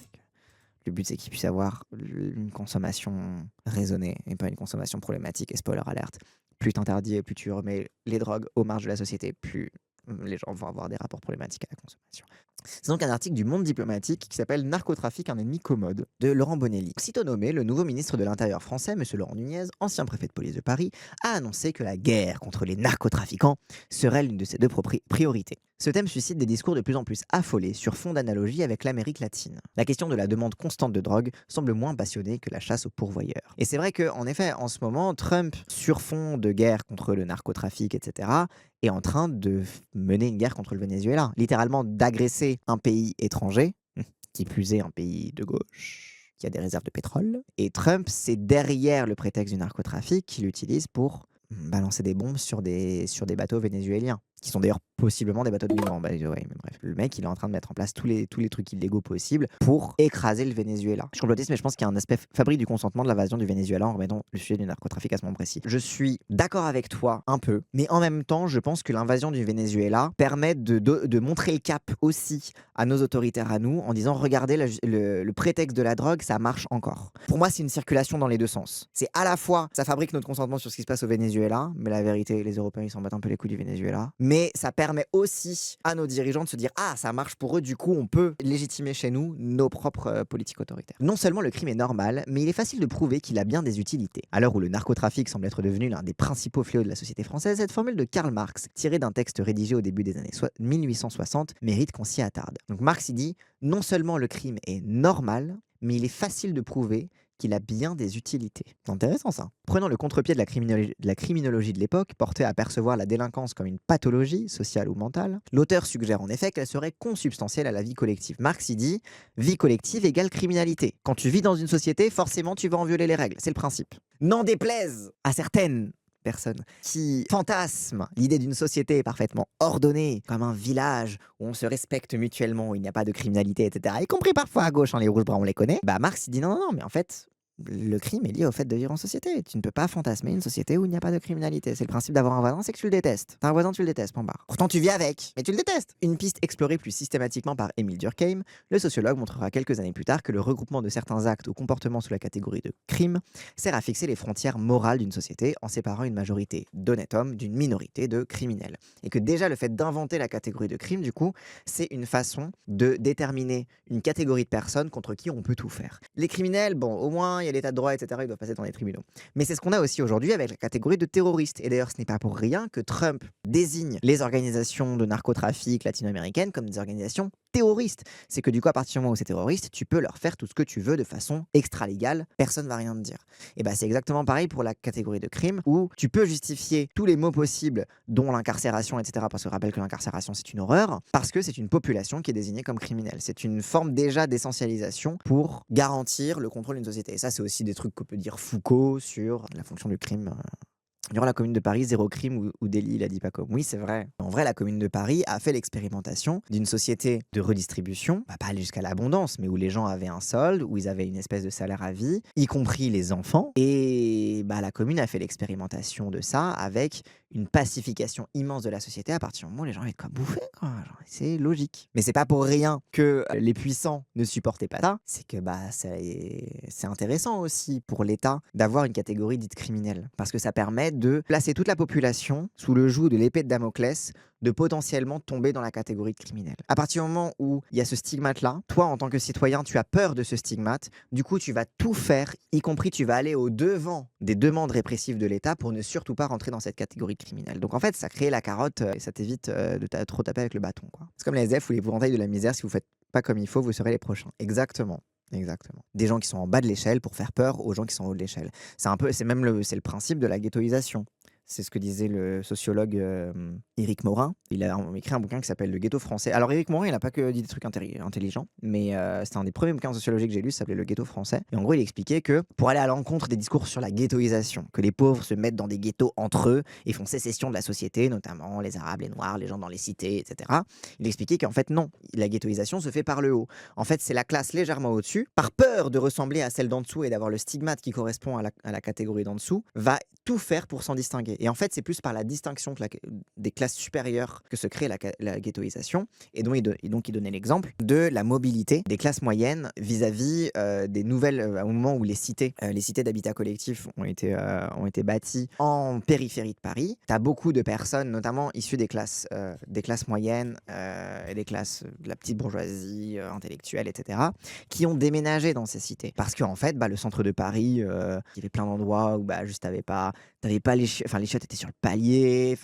Le but c'est qu'ils puissent avoir une consommation raisonnée et pas une consommation problématique. Et spoiler alerte, plus t'interdis et plus tu remets les drogues aux marges de la société, plus les gens vont avoir des rapports problématiques à la consommation. C'est donc un article du Monde diplomatique qui s'appelle Narcotrafic, un ennemi commode, de Laurent Bonelli. Sitôt nommé, le nouveau ministre de l'Intérieur français, M. Laurent Nunez, ancien préfet de police de Paris, a annoncé que la guerre contre les narcotrafiquants serait l'une de ses deux priorités. Ce thème suscite des discours de plus en plus affolés sur fond d'analogie avec l'Amérique latine. La question de la demande constante de drogue semble moins passionnée que la chasse aux pourvoyeurs. Et c'est vrai qu'en effet, en ce moment, Trump, sur fond de guerre contre le narcotrafic, etc., est en train de mener une guerre contre le Venezuela. Littéralement d'agresser un pays étranger, qui plus est un pays de gauche, qui a des réserves de pétrole. Et Trump, c'est derrière le prétexte du narcotrafic qu'il utilise pour balancer des bombes sur des bateaux vénézuéliens, qui sont d'ailleurs possiblement des bateaux de migrants. Bah, ouais, mais bref, le mec, il est en train de mettre en place tous les trucs illégaux possibles pour écraser le Venezuela. Je suis complotiste, mais je pense qu'il y a un aspect fabrique du consentement de l'invasion du Venezuela en remettant le sujet du narcotrafic à ce moment précis. Je suis d'accord avec toi un peu, mais en même temps, je pense que l'invasion du Venezuela permet de montrer le cap aussi à nos autoritaires à nous, en disant regardez le prétexte de la drogue, ça marche encore. Pour moi, c'est une circulation dans les deux sens. C'est à la fois, ça fabrique notre consentement sur ce qui se passe au Venezuela, mais la vérité, les Européens, ils s'en battent un peu les couilles du Venezuela. mais ça permet aussi à nos dirigeants de se dire: «Ah, ça marche pour eux, du coup, on peut légitimer chez nous nos propres, politiques autoritaires». Non seulement le crime est normal, mais il est facile de prouver qu'il a bien des utilités. À l'heure où le narcotrafic semble être devenu l'un des principaux fléaux de la société française, cette formule de Karl Marx, tirée d'un texte rédigé au début des années 1860, mérite qu'on s'y attarde. Donc Marx, il dit: «Non seulement le crime est normal, mais il est facile de prouver qu'il a bien des utilités». C'est intéressant ça. Prenant le contre-pied de la criminologie de l'époque, portée à percevoir la délinquance comme une pathologie, sociale ou mentale, l'auteur suggère en effet qu'elle serait consubstantielle à la vie collective. Marx y dit: vie collective égale criminalité. Quand tu vis dans une société, forcément tu vas en violer les règles, c'est le principe. N'en déplaise à certaines personnes qui fantasment l'idée d'une société parfaitement ordonnée, comme un village où on se respecte mutuellement, où il n'y a pas de criminalité, etc., y compris parfois à gauche, hein, les rouges bruns on les connaît, bah Marx il dit non, mais en fait, le crime est lié au fait de vivre en société. Tu ne peux pas fantasmer une société où il n'y a pas de criminalité. C'est le principe d'avoir un voisin, c'est que tu le détestes. T'as un voisin, tu le détestes, point barre. Pourtant, tu vis avec, mais tu le détestes. Une piste explorée plus systématiquement par Émile Durkheim, le sociologue montrera quelques années plus tard que le regroupement de certains actes ou comportements sous la catégorie de crime sert à fixer les frontières morales d'une société en séparant une majorité d'honnêtes hommes d'une minorité de criminels. Et que déjà le fait d'inventer la catégorie de crime, du coup, c'est une façon de déterminer une catégorie de personnes contre qui on peut tout faire. Les criminels, bon, au moins, il y a l'état de droit, etc., ils doivent passer dans les tribunaux. Mais c'est ce qu'on a aussi aujourd'hui avec la catégorie de terroristes. Et d'ailleurs, ce n'est pas pour rien que Trump désigne les organisations de narcotrafic latino-américaines comme des organisations terroristes. C'est que du coup, à partir du moment où c'est terroriste, tu peux leur faire tout ce que tu veux de façon extra-légale, personne ne va rien te dire. Et bah c'est exactement pareil pour la catégorie de crime, où tu peux justifier tous les maux possibles, dont l'incarcération, etc., parce que je rappelle que l'incarcération c'est une horreur, parce que c'est une population qui est désignée comme criminelle. C'est une forme déjà d'essentialisation pour garantir le contrôle d'une société. Et ça, c'est aussi des trucs que peut dire Foucault sur la fonction du crime. Durant la Commune de Paris, zéro crime ou délit, il a dit pas comme. Oui, c'est vrai. En vrai, la Commune de Paris a fait l'expérimentation d'une société de redistribution, bah, pas aller jusqu'à l'abondance, mais où les gens avaient un solde, où ils avaient une espèce de salaire à vie, y compris les enfants. Et bah, la Commune a fait l'expérimentation de ça avec une pacification immense de la société à partir du moment où les gens avaient de quoi bouffer, quoi. Genre, c'est logique. Mais c'est pas pour rien que les puissants ne supportaient pas ça. C'est que bah, c'est intéressant aussi pour l'État d'avoir une catégorie dite criminelle. Parce que ça permet de placer toute la population sous le joug de l'épée de Damoclès, de potentiellement tomber dans la catégorie de criminel. À partir du moment où il y a ce stigmate-là, toi, en tant que citoyen, tu as peur de ce stigmate, du coup, tu vas tout faire, y compris tu vas aller au devant des demandes répressives de l'État pour ne surtout pas rentrer dans cette catégorie de criminel. Donc en fait, ça crée la carotte et ça t'évite de trop taper avec le bâton, quoi. C'est comme les SDF ou les épouvantails de la misère, si vous faites pas comme il faut, vous serez les prochains. Exactement. Exactement. Des gens qui sont en bas de l'échelle pour faire peur aux gens qui sont en haut de l'échelle. C'est le principe de la ghettoisation. C'est ce que disait le sociologue Éric Morin. Il a écrit un bouquin qui s'appelle Le ghetto français. Alors Éric Morin, il n'a pas que dit des trucs intelligents, mais c'était un des premiers bouquins en sociologie que j'ai lu, ça s'appelait Le ghetto français. Et en gros, il expliquait que pour aller à l'encontre des discours sur la ghettoisation, que les pauvres se mettent dans des ghettos entre eux et font sécession de la société, notamment les Arabes, les Noirs, les gens dans les cités, etc. Il expliquait qu'en fait non, la ghettoisation se fait par le haut. En fait, c'est la classe légèrement au-dessus, par peur de ressembler à celle d'en dessous et d'avoir le stigmate qui correspond à la catégorie d'en dessous, va tout faire pour s'en distinguer. Et en fait, c'est plus par la distinction des classes supérieures que se crée la ghettoisation. Et donc, il donnait l'exemple de la mobilité des classes moyennes vis-à-vis des nouvelles, au moment où les cités d'habitat collectif ont été bâties en périphérie de Paris. Tu as beaucoup de personnes, notamment issues des classes moyennes, et des classes de la petite bourgeoisie intellectuelle, etc., qui ont déménagé dans ces cités. Parce qu'en fait, bah, le centre de Paris, il y avait plein d'endroits où bah, juste t'avais pas les chiottes étaient sur le palier,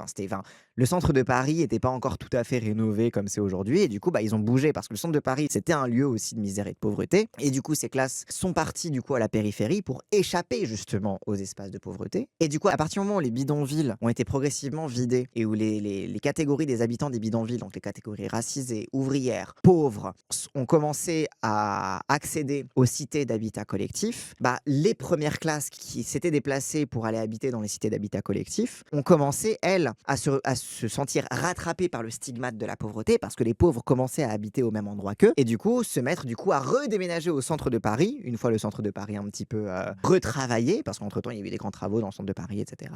le centre de Paris n'était pas encore tout à fait rénové comme c'est aujourd'hui, et du coup bah, ils ont bougé parce que le centre de Paris c'était un lieu aussi de misère et de pauvreté, et du coup ces classes sont parties du coup à la périphérie pour échapper justement aux espaces de pauvreté. Et du coup à partir du moment où les bidonvilles ont été progressivement vidés et où les catégories des habitants des bidonvilles, donc les catégories racisées, ouvrières, pauvres, ont commencé à accéder aux cités d'habitat collectif, bah, les premières classes qui s'étaient déplacées pour aller habiter dans les cités d'habitat collectif ont commencé, elles, à se sentir rattrapées par le stigmate de la pauvreté, parce que les pauvres commençaient à habiter au même endroit qu'eux, et du coup se mettre à redéménager au centre de Paris, une fois le centre de Paris un petit peu retravaillé, parce qu'entre-temps il y avait des grands travaux dans le centre de Paris, etc.,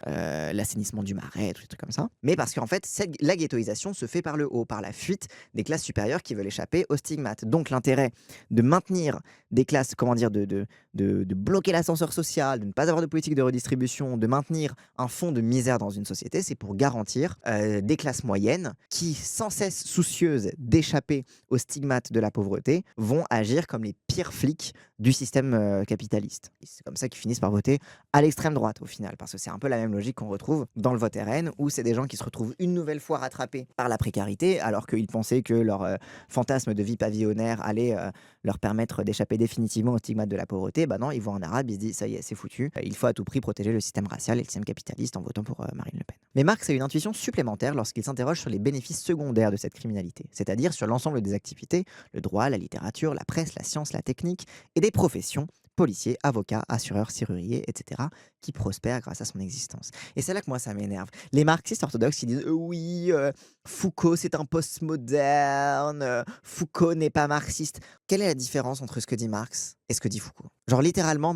l'assainissement du Marais, tous les trucs comme ça, mais parce qu'en fait la ghettoisation se fait par le haut, par la fuite des classes supérieures qui veulent échapper au stigmate. Donc l'intérêt de maintenir des classes, de bloquer l'ascenseur social, de ne pas avoir de politique de redistribution, de maintenir un fond de misère dans une société, c'est pour garantir des classes moyennes qui, sans cesse soucieuses d'échapper aux stigmates de la pauvreté, vont agir comme les pires flics du système capitaliste. Et c'est comme ça qu'ils finissent par voter à l'extrême droite au final, parce que c'est un peu la même logique qu'on retrouve dans le vote RN, où c'est des gens qui se retrouvent une nouvelle fois rattrapés par la précarité, alors qu'ils pensaient que leur fantasme de vie pavillonnaire allait leur permettre d'échapper définitivement aux stigmates de la pauvreté. Bah non, ils voient un arabe, ils se disent ça y est, c'est foutu, il faut à tout prix protéger le système racial et le système capitaliste en votant pour Marine Le Pen. Mais Marx a une intuition supplémentaire lorsqu'il s'interroge sur les bénéfices secondaires de cette criminalité, c'est-à-dire sur l'ensemble des activités, le droit, la littérature, la presse, la science, la technique, et des professions, policiers, avocats, assureurs, serruriers, etc., qui prospèrent grâce à son existence. Et c'est là que moi ça m'énerve. Les marxistes orthodoxes qui disent oui, Foucault c'est un postmoderne, Foucault n'est pas marxiste. Quelle est la différence entre ce que dit Marx et ce que dit Foucault? Genre littéralement,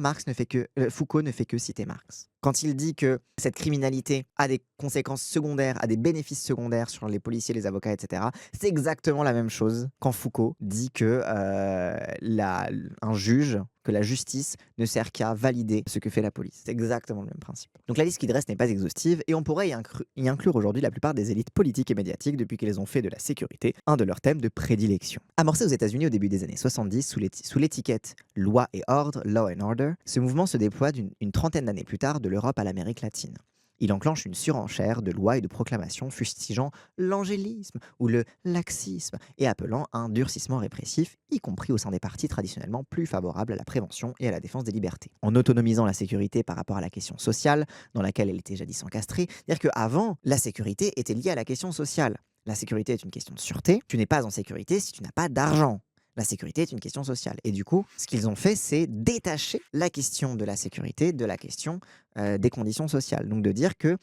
Foucault ne fait que citer Marx. Quand il dit que cette criminalité a des conséquences secondaires, a des bénéfices secondaires sur les policiers, les avocats, etc., c'est exactement la même chose quand Foucault dit que un juge, que la justice ne sert qu'à valider ce que fait la police. C'est exactement le même principe. Donc la liste qu'il dresse n'est pas exhaustive et on pourrait y inclure aujourd'hui la plupart des élites politiques et médiatiques depuis qu'elles ont fait de la sécurité un de leurs thèmes de prédilection. Amorcé aux États-Unis au début des années 70 sous l'étiquette loi et ordre, law and order, ce mouvement se déploie une trentaine d'années plus tard de l'Europe à l'Amérique latine. Il enclenche une surenchère de lois et de proclamations fustigeant l'angélisme ou le laxisme et appelant à un durcissement répressif, y compris au sein des partis traditionnellement plus favorables à la prévention et à la défense des libertés. En autonomisant la sécurité par rapport à la question sociale, dans laquelle elle était jadis encastrée, c'est-à-dire qu'avant, la sécurité était liée à la question sociale. La sécurité est une question de sûreté. Tu n'es pas en sécurité si tu n'as pas d'argent. La sécurité est une question sociale. Et du coup, ce qu'ils ont fait, c'est détacher la question de la sécurité de la question des conditions sociales. Donc de dire que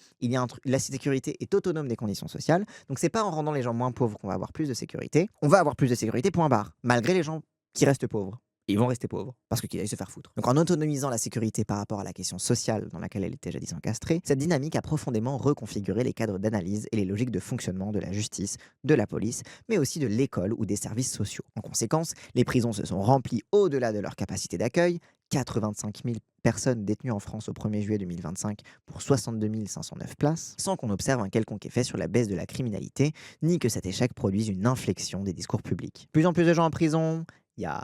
la sécurité est autonome des conditions sociales. Donc c'est pas en rendant les gens moins pauvres qu'on va avoir plus de sécurité. On va avoir plus de sécurité, point barre. Malgré les gens qui restent pauvres. Ils vont rester pauvres, parce qu'ils aillent se faire foutre. Donc en autonomisant la sécurité par rapport à la question sociale dans laquelle elle était jadis encastrée, cette dynamique a profondément reconfiguré les cadres d'analyse et les logiques de fonctionnement de la justice, de la police, mais aussi de l'école ou des services sociaux. En conséquence, les prisons se sont remplies au-delà de leur capacité d'accueil, 85 000 personnes détenues en France au 1er juillet 2025 pour 62 509 places, sans qu'on observe un quelconque effet sur la baisse de la criminalité, ni que cet échec produise une inflexion des discours publics. Plus en plus de gens en prison,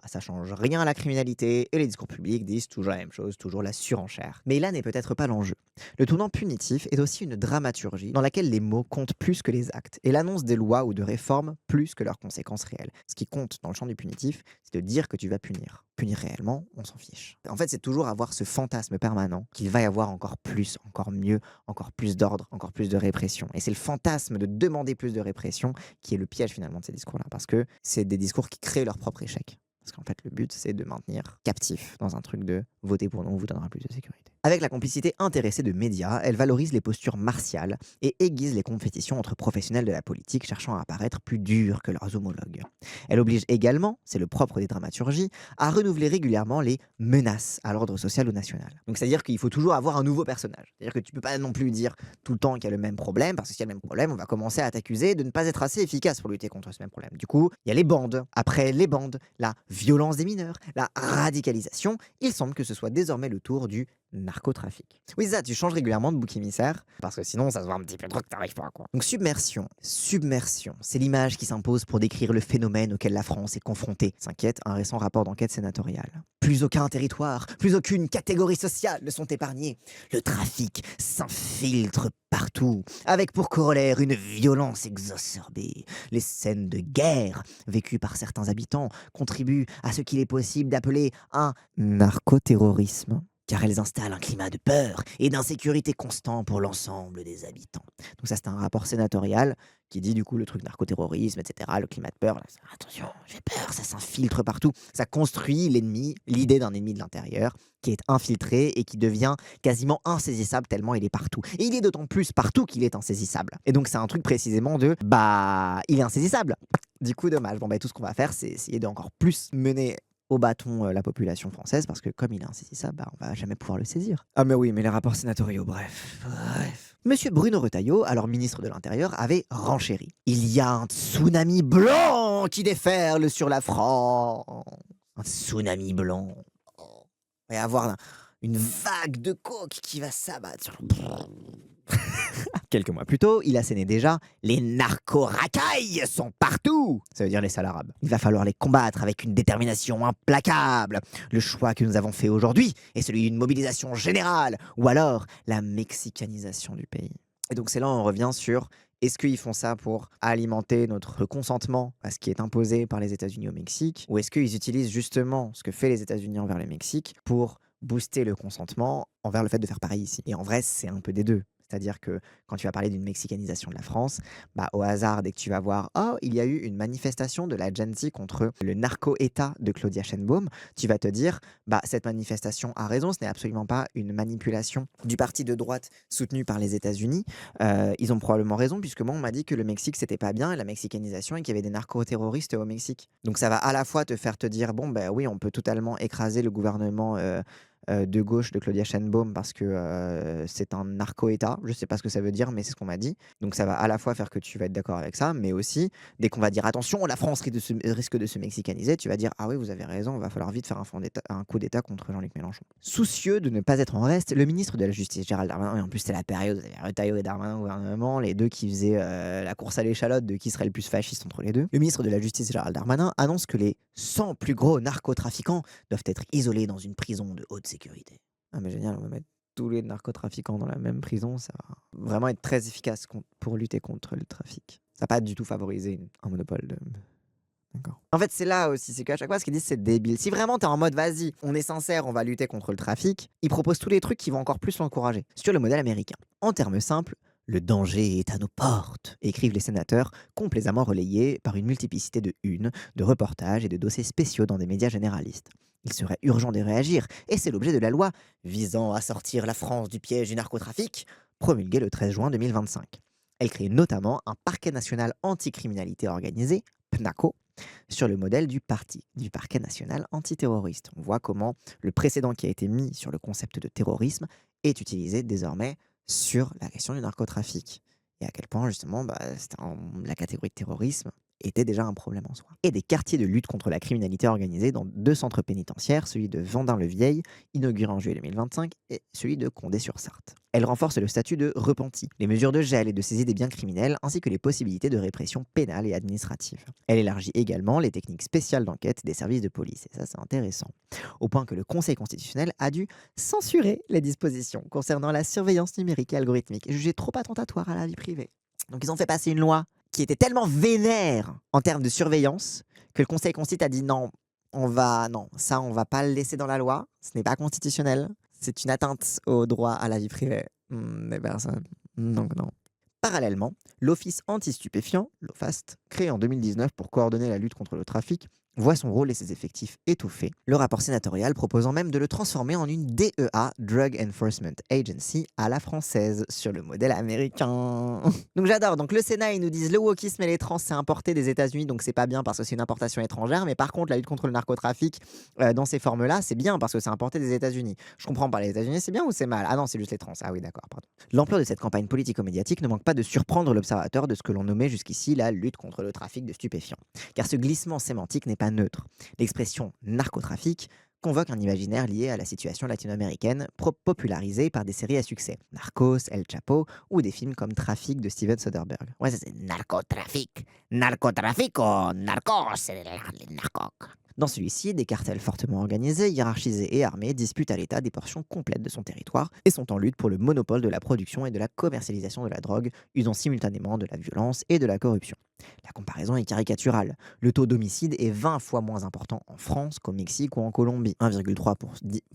ça change rien à la criminalité et les discours publics disent toujours la même chose, toujours la surenchère. Mais là n'est peut-être pas l'enjeu. Le tournant punitif est aussi une dramaturgie dans laquelle les mots comptent plus que les actes et l'annonce des lois ou de réformes plus que leurs conséquences réelles. Ce qui compte dans le champ du punitif, c'est de dire que tu vas punir. Punir réellement, on s'en fiche. En fait, c'est toujours avoir ce fantasme permanent qu'il va y avoir encore plus, encore mieux, encore plus d'ordre, encore plus de répression. Et c'est le fantasme de demander plus de répression qui est le piège finalement de ces discours-là, parce que c'est des discours qui créent leur propre échec. Parce qu'en fait, le but, c'est de maintenir captif dans un truc de voter pour nous, on vous donnera plus de sécurité. Avec la complicité intéressée de médias, elle valorise les postures martiales et aiguise les compétitions entre professionnels de la politique cherchant à apparaître plus durs que leurs homologues. Elle oblige également, c'est le propre des dramaturgies, à renouveler régulièrement les menaces à l'ordre social ou national. Donc c'est-à-dire qu'il faut toujours avoir un nouveau personnage. C'est-à-dire que tu peux pas non plus dire tout le temps qu'il y a le même problème, parce que s'il y a le même problème, on va commencer à t'accuser de ne pas être assez efficace pour lutter contre ce même problème. Du coup, il y a les bandes. Après les bandes, la violence des mineurs, la radicalisation, il semble que ce soit désormais le tour du narcotrafic. Oui, ça, tu changes régulièrement de bouc émissaire, parce que sinon, ça se voit un petit peu trop que t'arrives pas, quoi. Donc, submersion, c'est l'image qui s'impose pour décrire le phénomène auquel la France est confrontée, s'inquiète un récent rapport d'enquête sénatoriale. Plus aucun territoire, plus aucune catégorie sociale ne sont épargnés. Le trafic s'infiltre partout, avec pour corollaire une violence exacerbée. Les scènes de guerre vécues par certains habitants contribuent à ce qu'il est possible d'appeler un narcoterrorisme, car elles installent un climat de peur et d'insécurité constant pour l'ensemble des habitants. Donc ça, c'est un rapport sénatorial qui dit du coup le truc narcoterrorisme, etc., le climat de peur. Là, attention, j'ai peur, ça s'infiltre partout. Ça construit l'ennemi, l'idée d'un ennemi de l'intérieur qui est infiltré et qui devient quasiment insaisissable tellement il est partout. Et il est d'autant plus partout qu'il est insaisissable. Et donc c'est un truc précisément de, il est insaisissable. Du coup, dommage. Bon, tout ce qu'on va faire, c'est essayer d'encore plus mener au bâton la population française, parce que comme il est insaisissable, on va jamais pouvoir le saisir. Ah mais oui, mais les rapports sénatoriaux, bref. Monsieur Bruno Retailleau, alors ministre de l'Intérieur, avait renchéri. Il y a un tsunami blanc qui déferle sur la France. Un tsunami blanc. Il va y avoir une vague de coke qui va s'abattre sur Quelques mois plus tôt, il assénait déjà les narco-racailles sont partout. Ça veut dire les sales arabes. Il va falloir les combattre avec une détermination implacable. Le choix que nous avons fait aujourd'hui est celui d'une mobilisation générale ou alors la mexicanisation du pays. Et donc c'est là où on revient sur est-ce qu'ils font ça pour alimenter notre consentement à ce qui est imposé par les États-Unis au Mexique ou est-ce qu'ils utilisent justement ce que fait les États-Unis envers le Mexique pour booster le consentement envers le fait de faire pareil ici. Et en vrai, c'est un peu des deux. C'est-à-dire que quand tu vas parler d'une mexicanisation de la France, bah, au hasard, dès que tu vas voir, oh, il y a eu une manifestation de la Gen Z contre le narco-État de Claudia Sheinbaum, tu vas te dire, bah, cette manifestation a raison, ce n'est absolument pas une manipulation du parti de droite soutenu par les États-Unis. Ils ont probablement raison, puisque moi, on m'a dit que le Mexique, c'était pas bien, la mexicanisation, et qu'il y avait des narco-terroristes au Mexique. Donc ça va à la fois te faire te dire, bon, bah oui, on peut totalement écraser le gouvernement de gauche de Claudia Sheinbaum parce que c'est un narco-État. Je sais pas ce que ça veut dire, mais c'est ce qu'on m'a dit. Donc ça va à la fois faire que tu vas être d'accord avec ça, mais aussi, dès qu'on va dire attention, la France risque de se mexicaniser, tu vas dire ah oui, vous avez raison, il va falloir vite faire un coup d'État contre Jean-Luc Mélenchon. Soucieux de ne pas être en reste, le ministre de la Justice, Gérald Darmanin, et en plus c'est la période où il y avait Retailleau et Darmanin au gouvernement, les deux qui faisaient la course à l'échalote de qui serait le plus fasciste entre les deux. Le ministre de la Justice, Gérald Darmanin, annonce que les 100 plus gros narcotrafiquants doivent être isolés dans une prison de haute sécurité. Ah mais génial, on va mettre tous les narcotrafiquants dans la même prison, ça va vraiment être très efficace pour lutter contre le trafic. Ça va pas du tout favoriser un monopole de... D'accord. En fait, c'est là aussi, c'est qu'à chaque fois, ce qu'ils disent, c'est débile. Si vraiment t'es en mode, vas-y, on est sincère, on va lutter contre le trafic, ils proposent tous les trucs qui vont encore plus l'encourager. Sur le modèle américain. En termes simples, le danger est à nos portes, écrivent les sénateurs, complaisamment relayés par une multiplicité de unes, de reportages et de dossiers spéciaux dans des médias généralistes. Il serait urgent de réagir, et c'est l'objet de la loi visant à sortir la France du piège du narcotrafic, promulguée le 13 juin 2025. Elle crée notamment un parquet national anticriminalité organisée, PNACO, sur le modèle du parquet national antiterroriste. On voit comment le précédent qui a été mis sur le concept de terrorisme est utilisé désormais sur la question du narcotrafic. Et à quel point, justement, la catégorie de terrorisme était déjà un problème en soi. Et des quartiers de lutte contre la criminalité organisée dans 2 centres pénitentiaires, celui de Vendin-le-Vieil, inauguré en juillet 2025, et celui de Condé-sur-Sarthe. Elle renforce le statut de repenti, les mesures de gel et de saisie des biens criminels, ainsi que les possibilités de répression pénale et administrative. Elle élargit également les techniques spéciales d'enquête des services de police, et ça c'est intéressant, au point que le Conseil constitutionnel a dû censurer les dispositions concernant la surveillance numérique et algorithmique, jugées trop attentatoires à la vie privée. Donc ils ont fait passer une loi qui était tellement vénère en termes de surveillance que le Conseil constitutionnel a dit non, on va pas le laisser dans la loi, ce n'est pas constitutionnel, c'est une atteinte au droit à la vie privée des personnes. Donc non. Parallèlement, l'Office anti-stupéfiants, l'OFAST, créé en 2019 pour coordonner la lutte contre le trafic, voit son rôle et ses effectifs étouffés, le rapport sénatorial proposant même de le transformer en une DEA, Drug Enforcement Agency, à la française, sur le modèle américain. Donc j'adore, donc le Sénat, ils nous disent le wokisme et les trans, c'est importé des États-Unis, donc c'est pas bien parce que c'est une importation étrangère, mais par contre, la lutte contre le narcotrafic dans ces formes-là, c'est bien parce que c'est importé des États-Unis. Je comprends pas, les États-Unis, c'est bien ou c'est mal? Ah non, c'est juste les trans. Ah oui, d'accord, pardon. L'ampleur de cette campagne politico-médiatique ne manque pas de surprendre l'observateur de ce que l'on nommait jusqu'ici la lutte contre le trafic de stupéfiants. Car ce glissement sémantique n'est pas neutre. L'expression narcotrafic convoque un imaginaire lié à la situation latino-américaine popularisée par des séries à succès, Narcos, El Chapo ou des films comme Trafic de Steven Soderbergh. Ouais, ça c'est narcotrafic, narcotrafico, narcos, c'est les narcocs. Dans celui-ci, des cartels fortement organisés, hiérarchisés et armés disputent à l'État des portions complètes de son territoire et sont en lutte pour le monopole de la production et de la commercialisation de la drogue, usant simultanément de la violence et de la corruption. La comparaison est caricaturale. Le taux d'homicide est 20 fois moins important en France qu'au Mexique ou en Colombie, 1,3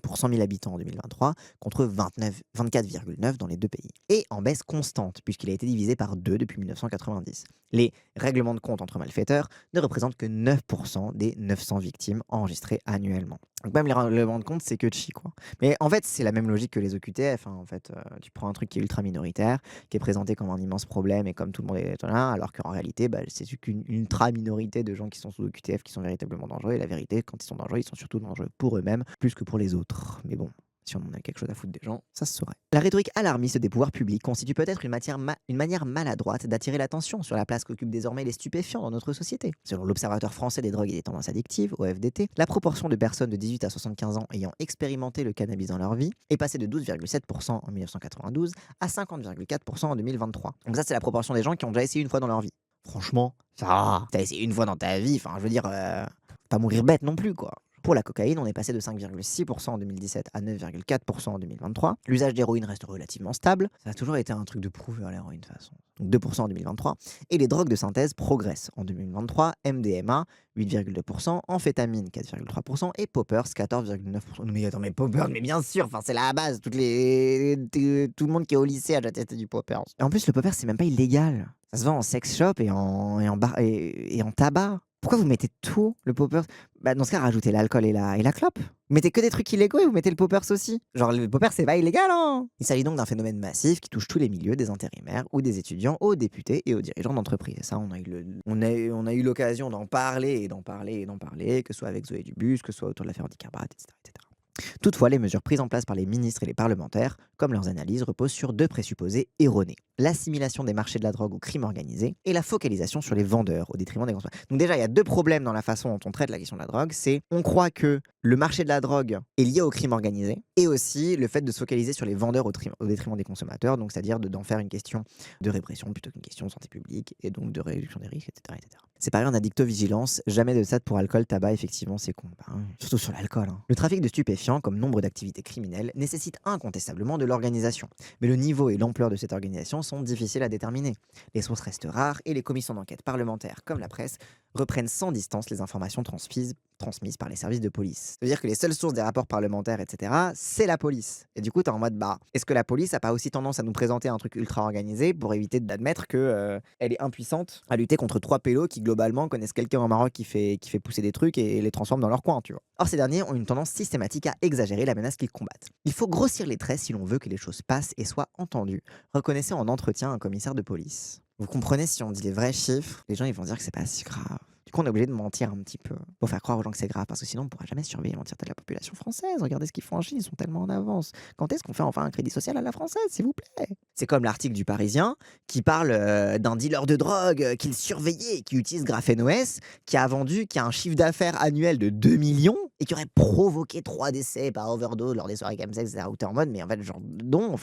pour 100 000 habitants en 2023 contre 24,9 dans les deux pays. Et en baisse constante, puisqu'il a été divisé par 2 depuis 1990. Les règlements de compte entre malfaiteurs ne représentent que 9% des 900 victimes enregistrées annuellement. Donc même les règlements de compte, c'est que de chi, quoi. Mais en fait, c'est la même logique que les OQTF. En fait, tu prends un truc qui est ultra minoritaire, qui est présenté comme un immense problème et comme tout le monde est là, alors qu'en réalité, c'est qu'une ultra minorité de gens qui sont sous OQTF qui sont véritablement dangereux. Et la vérité, quand ils sont dangereux, ils sont surtout dangereux pour eux-mêmes plus que pour les autres. Mais bon, Si on en a quelque chose à foutre des gens, ça se saurait. La rhétorique alarmiste des pouvoirs publics constitue peut-être une manière maladroite d'attirer l'attention sur la place qu'occupent désormais les stupéfiants dans notre société. Selon l'Observatoire français des drogues et des tendances addictives, OFDT, la proportion de personnes de 18 à 75 ans ayant expérimenté le cannabis dans leur vie est passée de 12,7% en 1992 à 50,4% en 2023. Donc ça, c'est la proportion des gens qui ont déjà essayé une fois dans leur vie. Franchement, ça va. T'as essayé une fois dans ta vie, enfin, je veux dire, pas mourir bête non plus, quoi. Pour la cocaïne, on est passé de 5,6% en 2017 à 9,4% en 2023. L'usage d'héroïne reste relativement stable. Ça a toujours été un truc de prouveur, l'héroïne, de toute façon. Donc 2% en 2023. Et les drogues de synthèse progressent. En 2023, MDMA, 8,2%, amphétamine, 4,3% et poppers, 14,9%. Non mais attends, mais poppers, mais bien sûr, c'est la base. Tout le monde qui est au lycée a déjà testé du poppers. Et en plus, le poppers, c'est même pas illégal. Ça se vend en sex shop et en tabac. Pourquoi vous mettez tout, le poppers? Dans ce cas, rajoutez l'alcool et la clope. Vous mettez que des trucs illégaux et vous mettez le poppers aussi. Genre, le poppers, c'est pas illégal, hein. Il s'agit donc d'un phénomène massif qui touche tous les milieux, des intérimaires ou des étudiants, aux députés et aux dirigeants d'entreprise. Et ça, on a eu l'occasion d'en parler, que ce soit avec Zoé Dubus, que ce soit autour de l'affaire handicap, etc., etc. Toutefois, les mesures prises en place par les ministres et les parlementaires, comme leurs analyses, reposent sur deux présupposés erronés. L'assimilation des marchés de la drogue au crime organisé et la focalisation sur les vendeurs au détriment des consommateurs. Donc déjà, il y a deux problèmes dans la façon dont on traite la question de la drogue. C'est on croit que le marché de la drogue est lié au crime organisé et aussi le fait de se focaliser sur les vendeurs au détriment des consommateurs, donc c'est-à-dire d'en faire une question de répression plutôt qu'une question de santé publique et donc de réduction des risques, etc., etc. C'est pareil en addictovigilance, jamais de SAD pour alcool, tabac, effectivement, c'est con. Surtout sur l'alcool. Le trafic de stupéfiants, comme nombre d'activités criminelles, nécessite incontestablement de l'organisation. Mais le niveau et l'ampleur de cette organisation sont difficiles à déterminer. Les sources restent rares et les commissions d'enquête parlementaires, comme la presse, reprennent sans distance les informations transmises par les services de police. C'est-à-dire que les seules sources des rapports parlementaires, etc., c'est la police. Et du coup, t'es en mode, est-ce que la police a pas aussi tendance à nous présenter un truc ultra organisé pour éviter d'admettre que elle est impuissante à lutter contre trois pélos qui, globalement, connaissent quelqu'un au Maroc qui fait pousser des trucs et les transforme dans leur coin, tu vois. Or, ces derniers ont une tendance systématique à exagérer la menace qu'ils combattent. Il faut grossir les traits si l'on veut que les choses passent et soient entendues. Reconnaissez en entretien un commissaire de police. Vous comprenez, si on dit les vrais chiffres, les gens ils vont dire que c'est pas si grave. Du coup, on est obligé de mentir un petit peu pour faire croire aux gens que c'est grave, parce que sinon, on ne pourra jamais surveiller l'entièreté de la population française. Regardez ce qu'ils font en Chine, ils sont tellement en avance. Quand est-ce qu'on fait enfin un crédit social à la française, s'il vous plaît? C'est comme l'article du Parisien qui parle d'un dealer de drogue qu'il surveillait, qui utilise GrapheneOS, qui a un chiffre d'affaires annuel de 2 millions et qui aurait provoqué 3 décès par overdose lors des soirées chemsex, etc. Où t'es en mode, mais en fait, genre, non,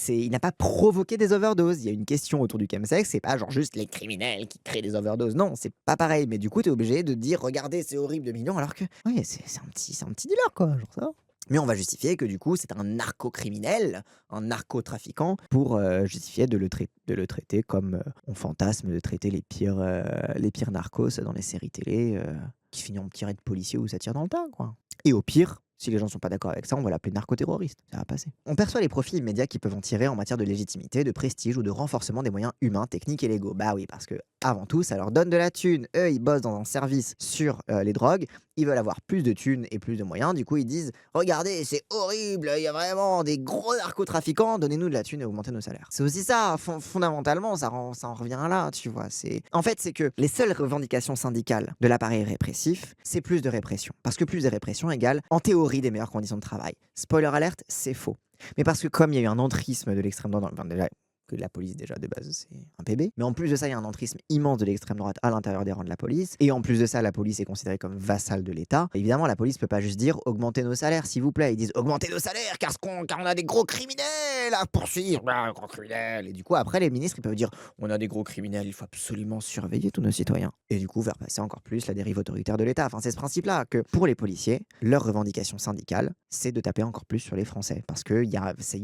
il n'a pas provoqué des overdoses. Il y a une question autour du chemsex, c'est pas genre juste les criminels qui créent des overdoses. Non, c'est pas pareil. Mais du coup, t'es obligé de dire, regardez, c'est horrible 2 millions, alors que, oui, c'est un petit dealer, quoi, genre ça. Mais on va justifier que du coup, c'est un narco-criminel, un narcotrafiquant, pour justifier de le traiter comme on fantasme de traiter les pires narcos dans les séries télé, qui finit en tirée de policier ou ça tire dans le tas, quoi. Et au pire, si les gens sont pas d'accord avec ça, on va l'appeler narcoterroriste. Ça va passer. On perçoit les profits immédiats qu'ils peuvent en tirer en matière de légitimité, de prestige ou de renforcement des moyens humains, techniques et légaux. Bah oui, parce que avant tout, ça leur donne de la thune. Eux, ils bossent dans un service sur les drogues. Ils veulent avoir plus de thunes et plus de moyens. Du coup, ils disent, regardez, c'est horrible, il y a vraiment des gros narcotrafiquants, donnez-nous de la thune et augmentez nos salaires. C'est aussi ça, fondamentalement, ça en revient là, tu vois. En fait, c'est que les seules revendications syndicales de l'appareil répressif, c'est plus de répression. Parce que plus de répression égale, en théorie, des meilleures conditions de travail. Spoiler alerte, c'est faux. Mais parce que comme il y a eu un entrisme de l'extrême droite, déjà, que la police déjà de base c'est un PB, mais en plus de ça il y a un entrisme immense de l'extrême droite à l'intérieur des rangs de la police, et en plus de ça la police est considérée comme vassale de l'État. Évidemment la police peut pas juste dire augmentez nos salaires s'il vous plaît, ils disent augmentez nos salaires car on a des gros criminels à poursuivre, gros criminels. Et du coup après les ministres ils peuvent dire on a des gros criminels, il faut absolument surveiller tous nos citoyens, et du coup faire passer encore plus la dérive autoritaire de l'État. C'est ce principe là que pour les policiers leur revendication syndicale c'est de taper encore plus sur les Français, parce que c'est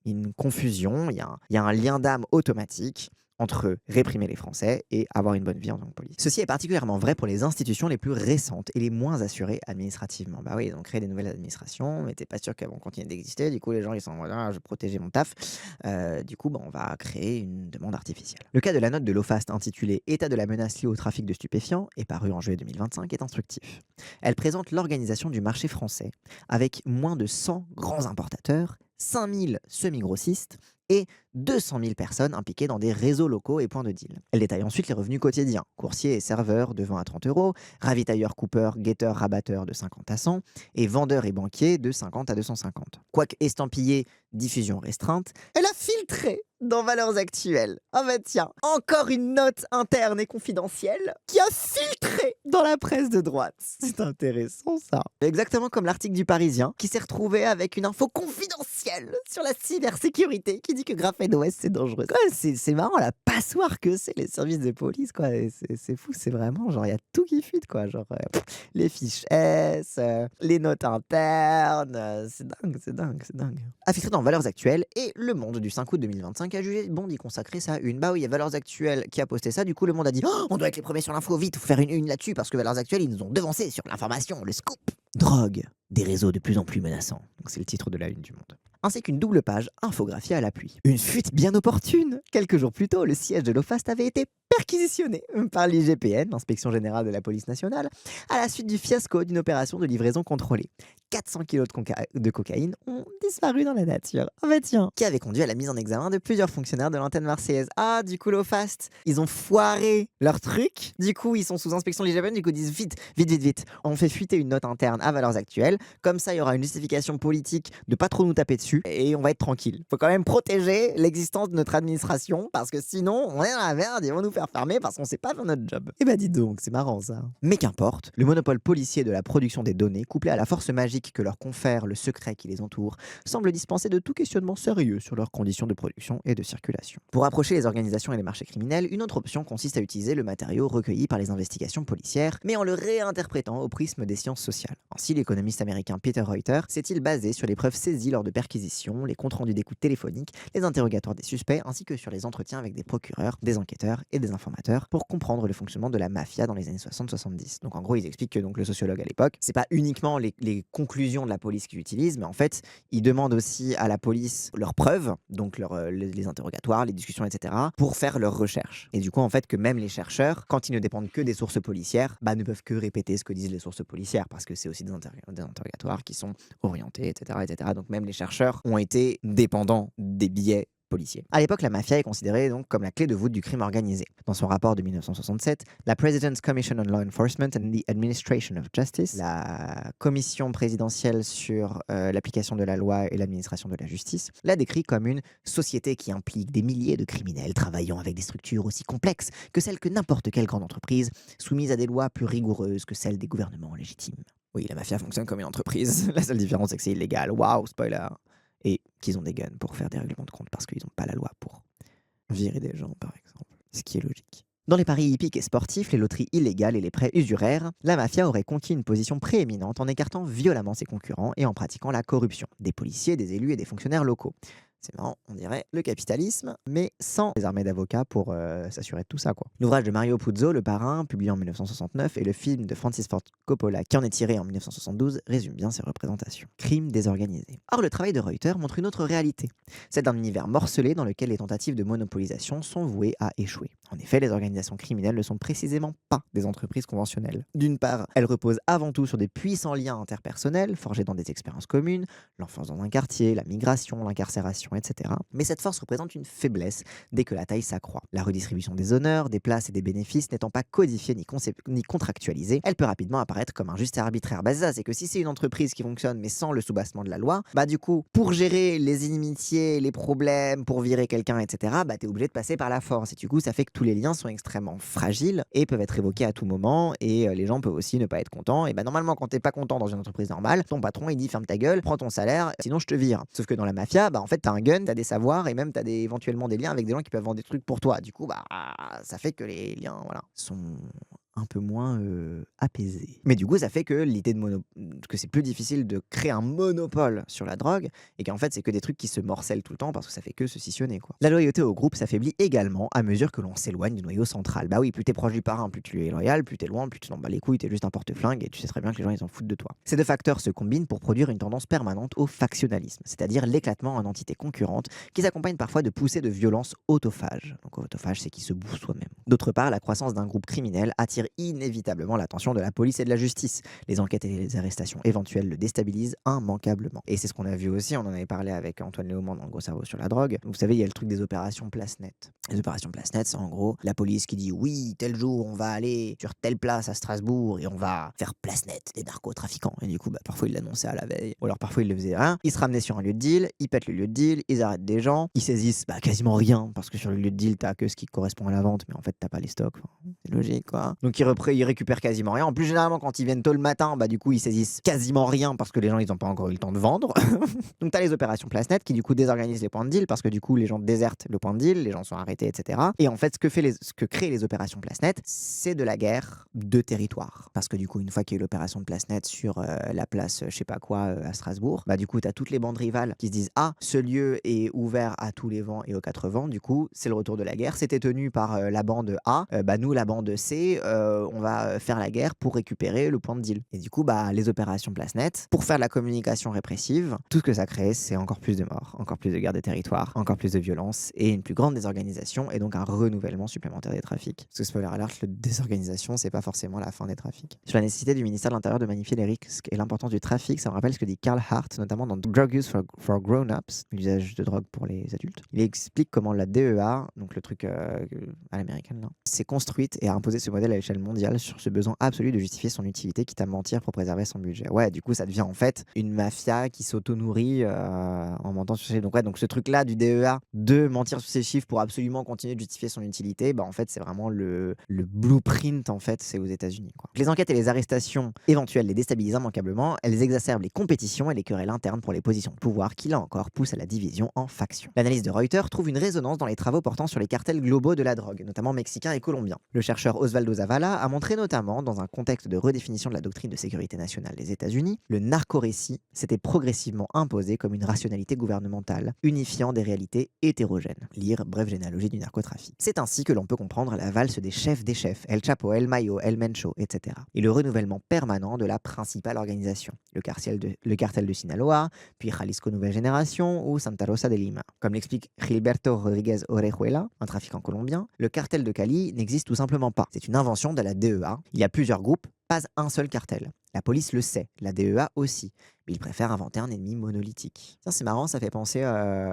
une confusion, il y a un lien d'âme automatique entre réprimer les Français et avoir une bonne vie en tant que police. Ceci est particulièrement vrai pour les institutions les plus récentes et les moins assurées administrativement. Bah oui, ils ont créé des nouvelles administrations, mais t'es pas sûr qu'elles vont continuer d'exister. Du coup, les gens ils sont en mode je vais protéger mon taf. Du coup, on va créer une demande artificielle. Le cas de la note de l'OFAST intitulée État de la menace liée au trafic de stupéfiants et paru en juillet 2025 est instructif. Elle présente l'organisation du marché français avec moins de 100 grands importateurs, 5000 semi-grossistes et 200 000 personnes impliquées dans des réseaux locaux et points de deal. Elle détaille ensuite les revenus quotidiens, coursiers et serveurs de 20 à 30 euros, ravitailleurs, coupeurs, guetteurs, rabatteurs de 50 à 100 et vendeurs et banquiers de 50 à 250. Quoique estampillé diffusion restreinte, elle a filtré dans Valeurs Actuelles. Ah bah tiens, encore une note interne et confidentielle qui a filtré dans la presse de droite. C'est intéressant ça. Exactement comme l'article du Parisien qui s'est retrouvé avec une info confidentielle sur la cybersécurité qui dit que Graphene OS c'est dangereux. Ouais, c'est marrant la passoire que c'est les services de police quoi. C'est fou, c'est vraiment genre il y a tout qui fuite quoi. Genre les fiches S, les notes internes, c'est dingue, c'est dingue, c'est dingue. A filtré dans Valeurs Actuelles et Le Monde du 5 août 2025 a jugé bon d'y consacrer ça une. Bah oui, il y a Valeurs Actuelles qui a posté ça, du coup Le Monde a dit oh, on doit être les premiers sur l'info, vite, faut faire une là-dessus parce que Valeurs Actuelles ils nous ont devancé sur l'information, le scoop. Drogue, des réseaux de plus en plus menaçants. Donc c'est le titre de la une du Monde. Ainsi qu'une double page infographiée à l'appui. Une fuite bien opportune. Quelques jours plus tôt, le siège de l'OFAST avait été perquisitionné par l'IGPN, l'Inspection Générale de la Police Nationale, à la suite du fiasco d'une opération de livraison contrôlée. 400 kilos de cocaïne ont disparu dans la nature. Ah bah tiens. Qui avait conduit à la mise en examen de plusieurs fonctionnaires de l'antenne marseillaise. Ah, du coup, l'OFAST, ils ont foiré leur truc. Du coup, ils sont sous inspection de l'IGPN. Du coup, ils disent vite, vite, vite, vite. On fait fuiter une note interne à Valeurs Actuelles. Comme ça, il y aura une justification politique de pas trop nous taper dessus et on va être tranquille. Faut quand même protéger l'existence de notre administration parce que sinon, on est dans la merde et ils vont nous faire fermer parce qu'on sait pas faire notre job. Eh bah, dis donc, c'est marrant ça. Mais qu'importe, le monopole policier de la production des données, couplé à la force magique que leur confère le secret qui les entoure, semble dispenser de tout questionnement sérieux sur leurs conditions de production et de circulation. Pour approcher les organisations et les marchés criminels, une autre option consiste à utiliser le matériau recueilli par les investigations policières, mais en le réinterprétant au prisme des sciences sociales. Ainsi, l'économiste américain Peter Reuter s'est-il basé sur les preuves saisies lors de perquisitions, les comptes rendus d'écoute téléphoniques, les interrogatoires des suspects, ainsi que sur les entretiens avec des procureurs, des enquêteurs et des informateurs pour comprendre le fonctionnement de la mafia dans les années 60-70. Donc en gros, ils expliquent que donc, le sociologue à l'époque, c'est pas uniquement les conclusions de la police qu'ils utilisent, mais en fait, ils demandent aussi à la police leurs preuves, donc les interrogatoires, les discussions, etc., pour faire leurs recherches. Et du coup, en fait, que même les chercheurs, quand ils ne dépendent que des sources policières, bah, ne peuvent que répéter ce que disent les sources policières, parce que c'est aussi des interrogatoires qui sont orientés, etc., etc. Donc même les chercheurs ont été dépendants des billets policiers. À l'époque, la mafia est considérée donc comme la clé de voûte du crime organisé. Dans son rapport de 1967, la President's Commission on Law Enforcement and the Administration of Justice, la commission présidentielle sur l'application de la loi et l'administration de la justice, l'a décrit comme une société qui implique des milliers de criminels travaillant avec des structures aussi complexes que celles que n'importe quelle grande entreprise, soumise à des lois plus rigoureuses que celles des gouvernements légitimes. Oui, la mafia fonctionne comme une entreprise. La seule différence, c'est que c'est illégal. Waouh, spoiler. Et qu'ils ont des guns pour faire des règlements de compte parce qu'ils n'ont pas la loi pour virer des gens, par exemple. Ce qui est logique. Dans les paris hippiques et sportifs, les loteries illégales et les prêts usuraires, la mafia aurait conquis une position prééminente en écartant violemment ses concurrents et en pratiquant la corruption des policiers, des élus et des fonctionnaires locaux. C'est marrant, on dirait le capitalisme, mais sans les armées d'avocats pour s'assurer de tout ça, quoi. L'ouvrage de Mario Puzo, Le Parrain, publié en 1969, et le film de Francis Ford Coppola, qui en est tiré en 1972, résument bien ces représentations. Crime désorganisé. Or, le travail de Reuter montre une autre réalité, celle d'un univers morcelé dans lequel les tentatives de monopolisation sont vouées à échouer. En effet, les organisations criminelles ne sont précisément pas des entreprises conventionnelles. D'une part, elles reposent avant tout sur des puissants liens interpersonnels, forgés dans des expériences communes, l'enfance dans un quartier, la migration, l'incarcération, etc. Mais cette force représente une faiblesse dès que la taille s'accroît. La redistribution des honneurs, des places et des bénéfices n'étant pas codifiée ni contractualisée, elle peut rapidement apparaître comme injuste et arbitraire. Bah ça, c'est que si c'est une entreprise qui fonctionne mais sans le soubassement de la loi, bah du coup, pour gérer les inimitiés, les problèmes, pour virer quelqu'un, etc., bah t'es obligé de passer par la force. Et du coup, ça fait que tous les liens sont extrêmement fragiles et peuvent être révoqués à tout moment. Et les gens peuvent aussi ne pas être contents. Et bah normalement, quand t'es pas content dans une entreprise normale, ton patron il dit ferme ta gueule, prends ton salaire, sinon je te vire. Sauf que dans la mafia, bah en fait t'as un gun, t'as des savoirs et même t'as éventuellement des liens avec des gens qui peuvent vendre des trucs pour toi. Du coup, bah ça fait que les liens, voilà, sont un peu moins apaisé. Mais du coup, ça fait que l'idée de que c'est plus difficile de créer un monopole sur la drogue et qu'en fait, c'est que des trucs qui se morcellent tout le temps parce que ça fait que se scissionner, quoi. La loyauté au groupe s'affaiblit également à mesure que l'on s'éloigne du noyau central. Bah oui, plus t'es proche du parrain, plus tu es loyal, plus t'es loin, plus tu t'en bats les couilles, t'es juste un porte-flingue et tu sais très bien que les gens ils s'en foutent de toi. Ces deux facteurs se combinent pour produire une tendance permanente au factionnalisme, c'est-à-dire l'éclatement en entités concurrentes qui s'accompagne parfois de poussées de violence autophage. Donc autophage, c'est qui se bouffe soi-même. D'autre part, la croissance d'un groupe criminel attiré attire inévitablement l'attention de la police et de la justice. Les enquêtes et les arrestations éventuelles le déstabilisent immanquablement. Et c'est ce qu'on a vu aussi, on en avait parlé avec Antoine Léaumont dans le Gros Cerveau sur la drogue. Vous savez, il y a le truc des opérations place nette. Les opérations place nette, c'est en gros la police qui dit oui, tel jour, on va aller sur telle place à Strasbourg et on va faire place nette des narcotrafiquants. Et du coup, parfois ils l'annonçaient à la veille, ou alors parfois ils le faisaient rien. Ils se ramenaient sur un lieu de deal, ils pètent le lieu de deal, ils arrêtent des gens, ils saisissent quasiment rien, parce que sur le lieu de deal, t'as que ce qui correspond à la vente, mais en fait, t'as pas les stocks. Enfin, c'est logique, quoi. Donc ils récupèrent quasiment rien. En plus, généralement, quand ils viennent tôt le matin, du coup, ils saisissent quasiment rien parce que les gens, ils n'ont pas encore eu le temps de vendre. Donc t'as les opérations place nette qui, du coup, désorganisent les points de deal parce que, du coup, les gens désertent le point de deal, les gens sont arrêtés, etc. Et en fait, ce que créent les opérations place nette, c'est de la guerre de territoire. Parce que, du coup, une fois qu'il y a eu l'opération de place nette sur la place, je sais pas quoi, à Strasbourg, du coup, t'as toutes les bandes rivales qui se disent ah, ce lieu est ouvert à tous les vents et aux quatre vents, du coup, c'est le retour de la guerre. C'était tenu par la bande A, nous, la bande C, on va faire la guerre pour récupérer le point de deal. Et du coup, les opérations place nette, pour faire de la communication répressive, tout ce que ça crée, c'est encore plus de morts, encore plus de guerre de territoire, encore plus de violence et une plus grande désorganisation et donc un renouvellement supplémentaire des trafics. Parce que spoiler alert, la désorganisation, c'est pas forcément la fin des trafics. Sur la nécessité du ministère de l'Intérieur de magnifier les risques et l'importance du trafic, ça me rappelle ce que dit Carl Hart, notamment dans Drug Use for Grown-Ups, l'usage de drogue pour les adultes. Il explique comment la DEA, donc le truc à l'américaine là, s'est construite et a imposé ce modèle à l'échelle mondiale sur ce besoin absolu de justifier son utilité, quitte à mentir pour préserver son budget. Ouais, du coup, ça devient en fait une mafia qui s'auto-nourrit en mentant sur ses chiffres. Donc ce truc-là du DEA de mentir sur ses chiffres pour absolument continuer de justifier son utilité, en fait, c'est vraiment le blueprint, en fait, c'est aux États-Unis, quoi. Les enquêtes et les arrestations éventuelles les déstabilisent immanquablement, elles exacerbent les compétitions et les querelles internes pour les positions de pouvoir qui, là encore, poussent à la division en factions. L'analyse de Reuters trouve une résonance dans les travaux portant sur les cartels globaux de la drogue, notamment mexicains et colombiens. Le chercheur Osvaldo Zavala a montré notamment, dans un contexte de redéfinition de la doctrine de sécurité nationale des États-Unis, le narcorécit s'était progressivement imposé comme une rationalité gouvernementale, unifiant des réalités hétérogènes. Lire Brève généalogie du narcotrafic. C'est ainsi que l'on peut comprendre la valse des chefs, El Chapo, El Mayo, El Mencho, etc. Et le renouvellement permanent de la principale organisation, le cartel de Sinaloa, puis Jalisco Nouvelle Génération ou Santa Rosa de Lima. Comme l'explique Gilberto Rodríguez Orejuela, un trafiquant colombien, le cartel de Cali n'existe tout simplement pas. C'est une invention de la DEA. Il y a plusieurs groupes, pas un seul cartel. La police le sait, la DEA aussi, mais ils préfèrent inventer un ennemi monolithique. Ça, c'est marrant, ça fait penser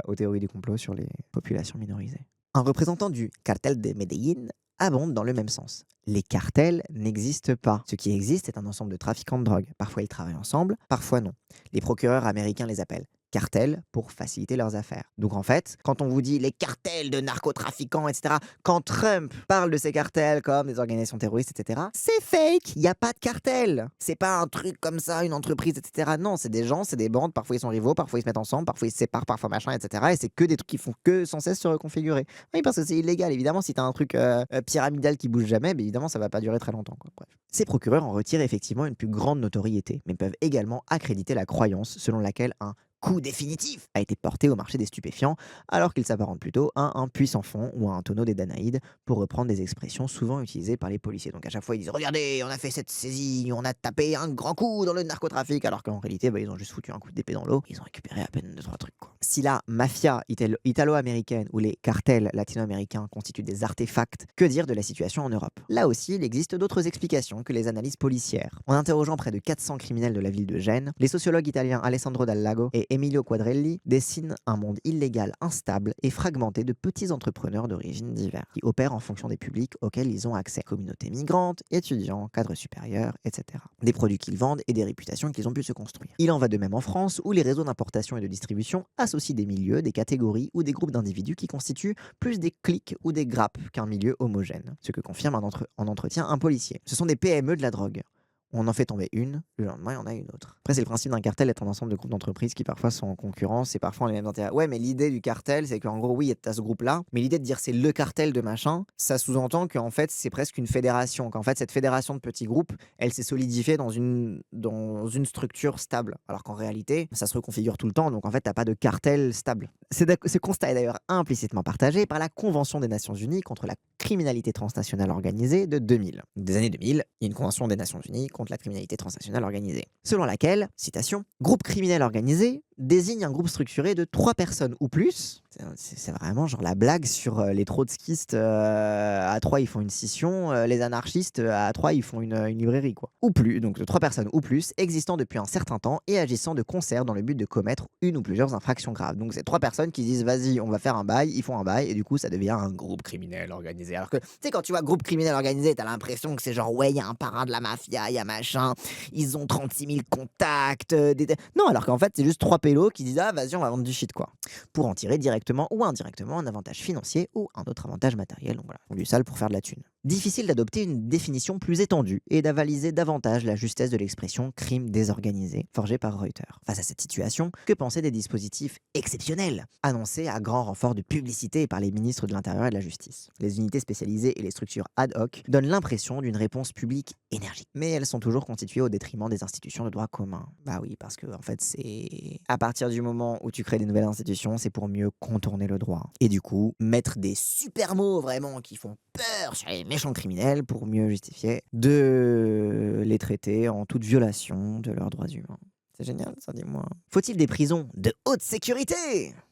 aux théories du complot sur les populations minorisées. Un représentant du cartel de Medellín abonde dans le même sens. Les cartels n'existent pas. Ce qui existe est un ensemble de trafiquants de drogue. Parfois ils travaillent ensemble, parfois non. Les procureurs américains les appellent cartels pour faciliter leurs affaires. Donc en fait, quand on vous dit les cartels de narcotrafiquants, etc., quand Trump parle de ces cartels comme des organisations terroristes, etc., c'est fake, il n'y a pas de cartel. C'est pas un truc comme ça, une entreprise, etc. Non, c'est des gens, c'est des bandes, parfois ils sont rivaux, parfois ils se mettent ensemble, parfois ils se séparent, parfois machin, etc. Et c'est que des trucs qui font que sans cesse se reconfigurer. Oui, parce que c'est illégal, évidemment, si t'as un truc pyramidal qui bouge jamais, évidemment, ça va pas durer très longtemps, quoi. Bref. Ces procureurs en retirent effectivement une plus grande notoriété, mais peuvent également accréditer la croyance selon laquelle un coup définitif a été porté au marché des stupéfiants, alors qu'il s'apparente plutôt à un puissant fond ou à un tonneau des Danaïdes, pour reprendre des expressions souvent utilisées par les policiers. Donc à chaque fois, ils disent « Regardez, on a fait cette saisie, on a tapé un grand coup dans le narcotrafic », alors qu'en réalité, ils ont juste foutu un coup d'épée dans l'eau, ils ont récupéré à peine 2-3 trucs, quoi. Si la mafia italo-américaine ou les cartels latino-américains constituent des artefacts, que dire de la situation en Europe? Là aussi, il existe d'autres explications que les analyses policières. En interrogeant près de 400 criminels de la ville de Gênes, les sociologues italiens Alessandro Dal Lago et Emilio Quadrelli dessinent un monde illégal, instable et fragmenté de petits entrepreneurs d'origine diverses, qui opèrent en fonction des publics auxquels ils ont accès. Communautés migrantes, étudiants, cadres supérieurs, etc. Des produits qu'ils vendent et des réputations qu'ils ont pu se construire. Il en va de même en France, où les réseaux d'importation et de distribution associent des milieux, des catégories ou des groupes d'individus qui constituent plus des cliques ou des grappes qu'un milieu homogène. Ce que confirme en entretien un policier. Ce sont des PME de la drogue. On en fait tomber une, le lendemain, il y en a une autre. Après, c'est le principe d'un cartel d'être un ensemble de groupes d'entreprises qui parfois sont en concurrence et parfois ont les mêmes intérêts. Ouais, mais l'idée du cartel, c'est qu'en gros, oui, t'as ce groupe-là, mais l'idée de dire c'est le cartel de machin, ça sous-entend qu'en fait, c'est presque une fédération. Qu'en fait, cette fédération de petits groupes, elle s'est solidifiée dans une structure stable. Alors qu'en réalité, ça se reconfigure tout le temps, donc en fait, t'as pas de cartel stable. Ce constat est d'ailleurs implicitement partagé par la Convention des Nations Unies contre la criminalité transnationale organisée de 2000. Des années 2000, il y a une Convention des Nations Unies contre la criminalité transnationale organisée, selon laquelle, citation, « Groupe criminel organisé désigne un groupe structuré de 3 personnes ou plus. C'est vraiment genre la blague sur, les trotskistes, à 3 ils font une scission, les anarchistes, à 3 ils font une librairie quoi. Ou plus, donc de 3 personnes ou plus, existant depuis un certain temps et agissant de concert dans le but de commettre une ou plusieurs infractions graves. Donc c'est 3 personnes qui disent: «Vas-y, on va faire un bail», ils font un bail et du coup ça devient un groupe criminel organisé. Alors que, tu sais, quand tu vois groupe criminel organisé, tu as l'impression que c'est genre: «Ouais, il y a un parrain de la mafia, il y a machin, ils ont 36 000 contacts, des non, alors qu'en fait, c'est juste 3 pélos qui disent: «Ah vas-y, on va vendre du shit quoi», pour en tirer directement ou indirectement un avantage financier ou un autre avantage matériel. Donc voilà, ils font du sale pour faire de la thune. Difficile d'adopter une définition plus étendue et d'avaliser davantage la justesse de l'expression crime désorganisé, forgée par Reuters. Face à cette situation, que penser des dispositifs exceptionnels annoncés à grand renfort de publicité par les ministres de l'Intérieur et de la Justice? Les unités spécialisées et les structures ad hoc donnent l'impression d'une réponse publique énergique. Mais elles sont toujours constituées au détriment des institutions de droit commun. Bah oui, parce que en fait, c'est à partir du moment où tu crées des nouvelles institutions, c'est pour mieux contourner le droit. Et du coup, mettre des super mots vraiment qui font peur sur les méchants criminels pour mieux justifier de les traiter en toute violation de leurs droits humains. C'est génial, ça, dis-moi. Faut-il des prisons de haute sécurité?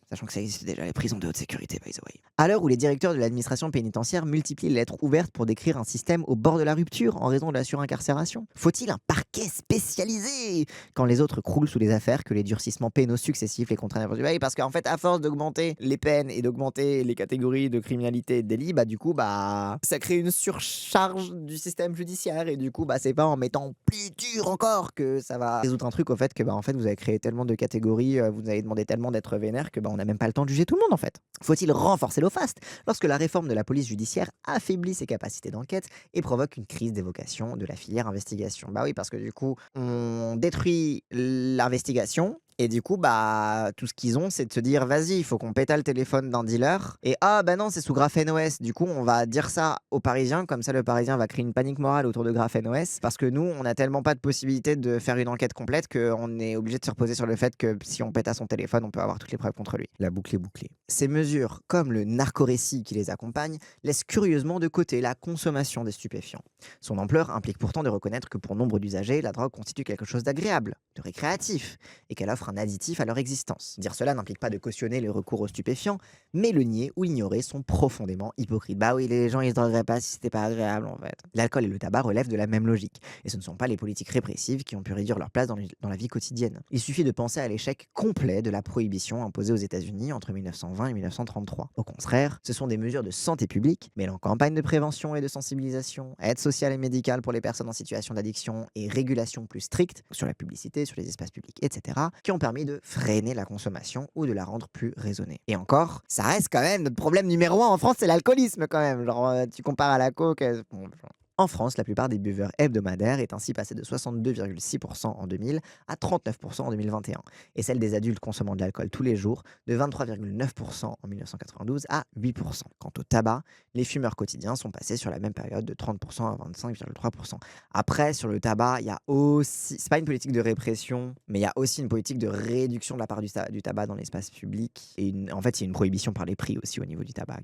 Sachant que ça existe déjà, les prisons de haute sécurité, by the way. À l'heure où les directeurs de l'administration pénitentiaire multiplient les lettres ouvertes pour décrire un système au bord de la rupture en raison de la surincarcération, faut-il un parquet spécialisé quand les autres croulent sous les affaires que les durcissements pénaux successifs les contraignent à poursuivre? Parce qu'en fait, à force d'augmenter les peines et d'augmenter les catégories de criminalité et de délit, bah du coup, bah ça crée une surcharge du système judiciaire et du coup, bah c'est pas en mettant plus dur encore que ça va résoudre un truc au fait que bah en fait vous avez créé tellement de catégories, vous avez demandé tellement d'être vénère que bah on n'a même pas le temps de juger tout le monde en fait. Faut-il renforcer l'OFAST lorsque la réforme de la police judiciaire affaiblit ses capacités d'enquête et provoque une crise d'évocation de la filière investigation? Bah oui, parce que du coup, on détruit l'investigation. Et du coup, bah, tout ce qu'ils ont, c'est de se dire, vas-y, il faut qu'on pétale le téléphone d'un dealer. Et ah, bah non, c'est sous GrapheneOS. Du coup, on va dire ça aux Parisiens. Comme ça, le Parisien va créer une panique morale autour de GrapheneOS. Parce que nous, on n'a tellement pas de possibilité de faire une enquête complète qu'on est obligé de se reposer sur le fait que si on pète à son téléphone, on peut avoir toutes les preuves contre lui. La boucle est bouclée. Ces mesures, comme le narcorécit qui les accompagne, laissent curieusement de côté la consommation des stupéfiants. Son ampleur implique pourtant de reconnaître que pour nombre d'usagers, la drogue constitue quelque chose d'agréable, de récréatif, et qu'elle offre un additif à leur existence. Dire cela n'implique pas de cautionner le recours aux stupéfiants, mais le nier ou l'ignorer sont profondément hypocrites. Bah oui, les gens ils se drogueraient pas si c'était pas agréable en fait. L'alcool et le tabac relèvent de la même logique, et ce ne sont pas les politiques répressives qui ont pu réduire leur place dans la vie quotidienne. Il suffit de penser à l'échec complet de la prohibition imposée aux États-Unis entre 1920 et 1933. Au contraire, ce sont des mesures de santé publique, mêlant campagne de prévention et de sensibilisation, aide sociale et médicale pour les personnes en situation d'addiction et régulation plus stricte sur la publicité, sur les espaces publics, etc., qui ont permis de freiner la consommation ou de la rendre plus raisonnée. Et encore, ça reste quand même notre problème numéro 1 en France, c'est l'alcoolisme quand même. Genre, tu compares à la coke. Bon, en France, la plupart des buveurs hebdomadaires est ainsi passée de 62,6% en 2000 à 39% en 2021, et celle des adultes consommant de l'alcool tous les jours de 23,9% en 1992 à 8%. Quant au tabac, les fumeurs quotidiens sont passés sur la même période de 30% à 25,3%. Après, sur le tabac, il y a aussi, c'est pas une politique de répression, mais il y a aussi une politique de réduction de la part du tabac dans l'espace public. Et en fait, il y a une prohibition par les prix aussi au niveau du tabac.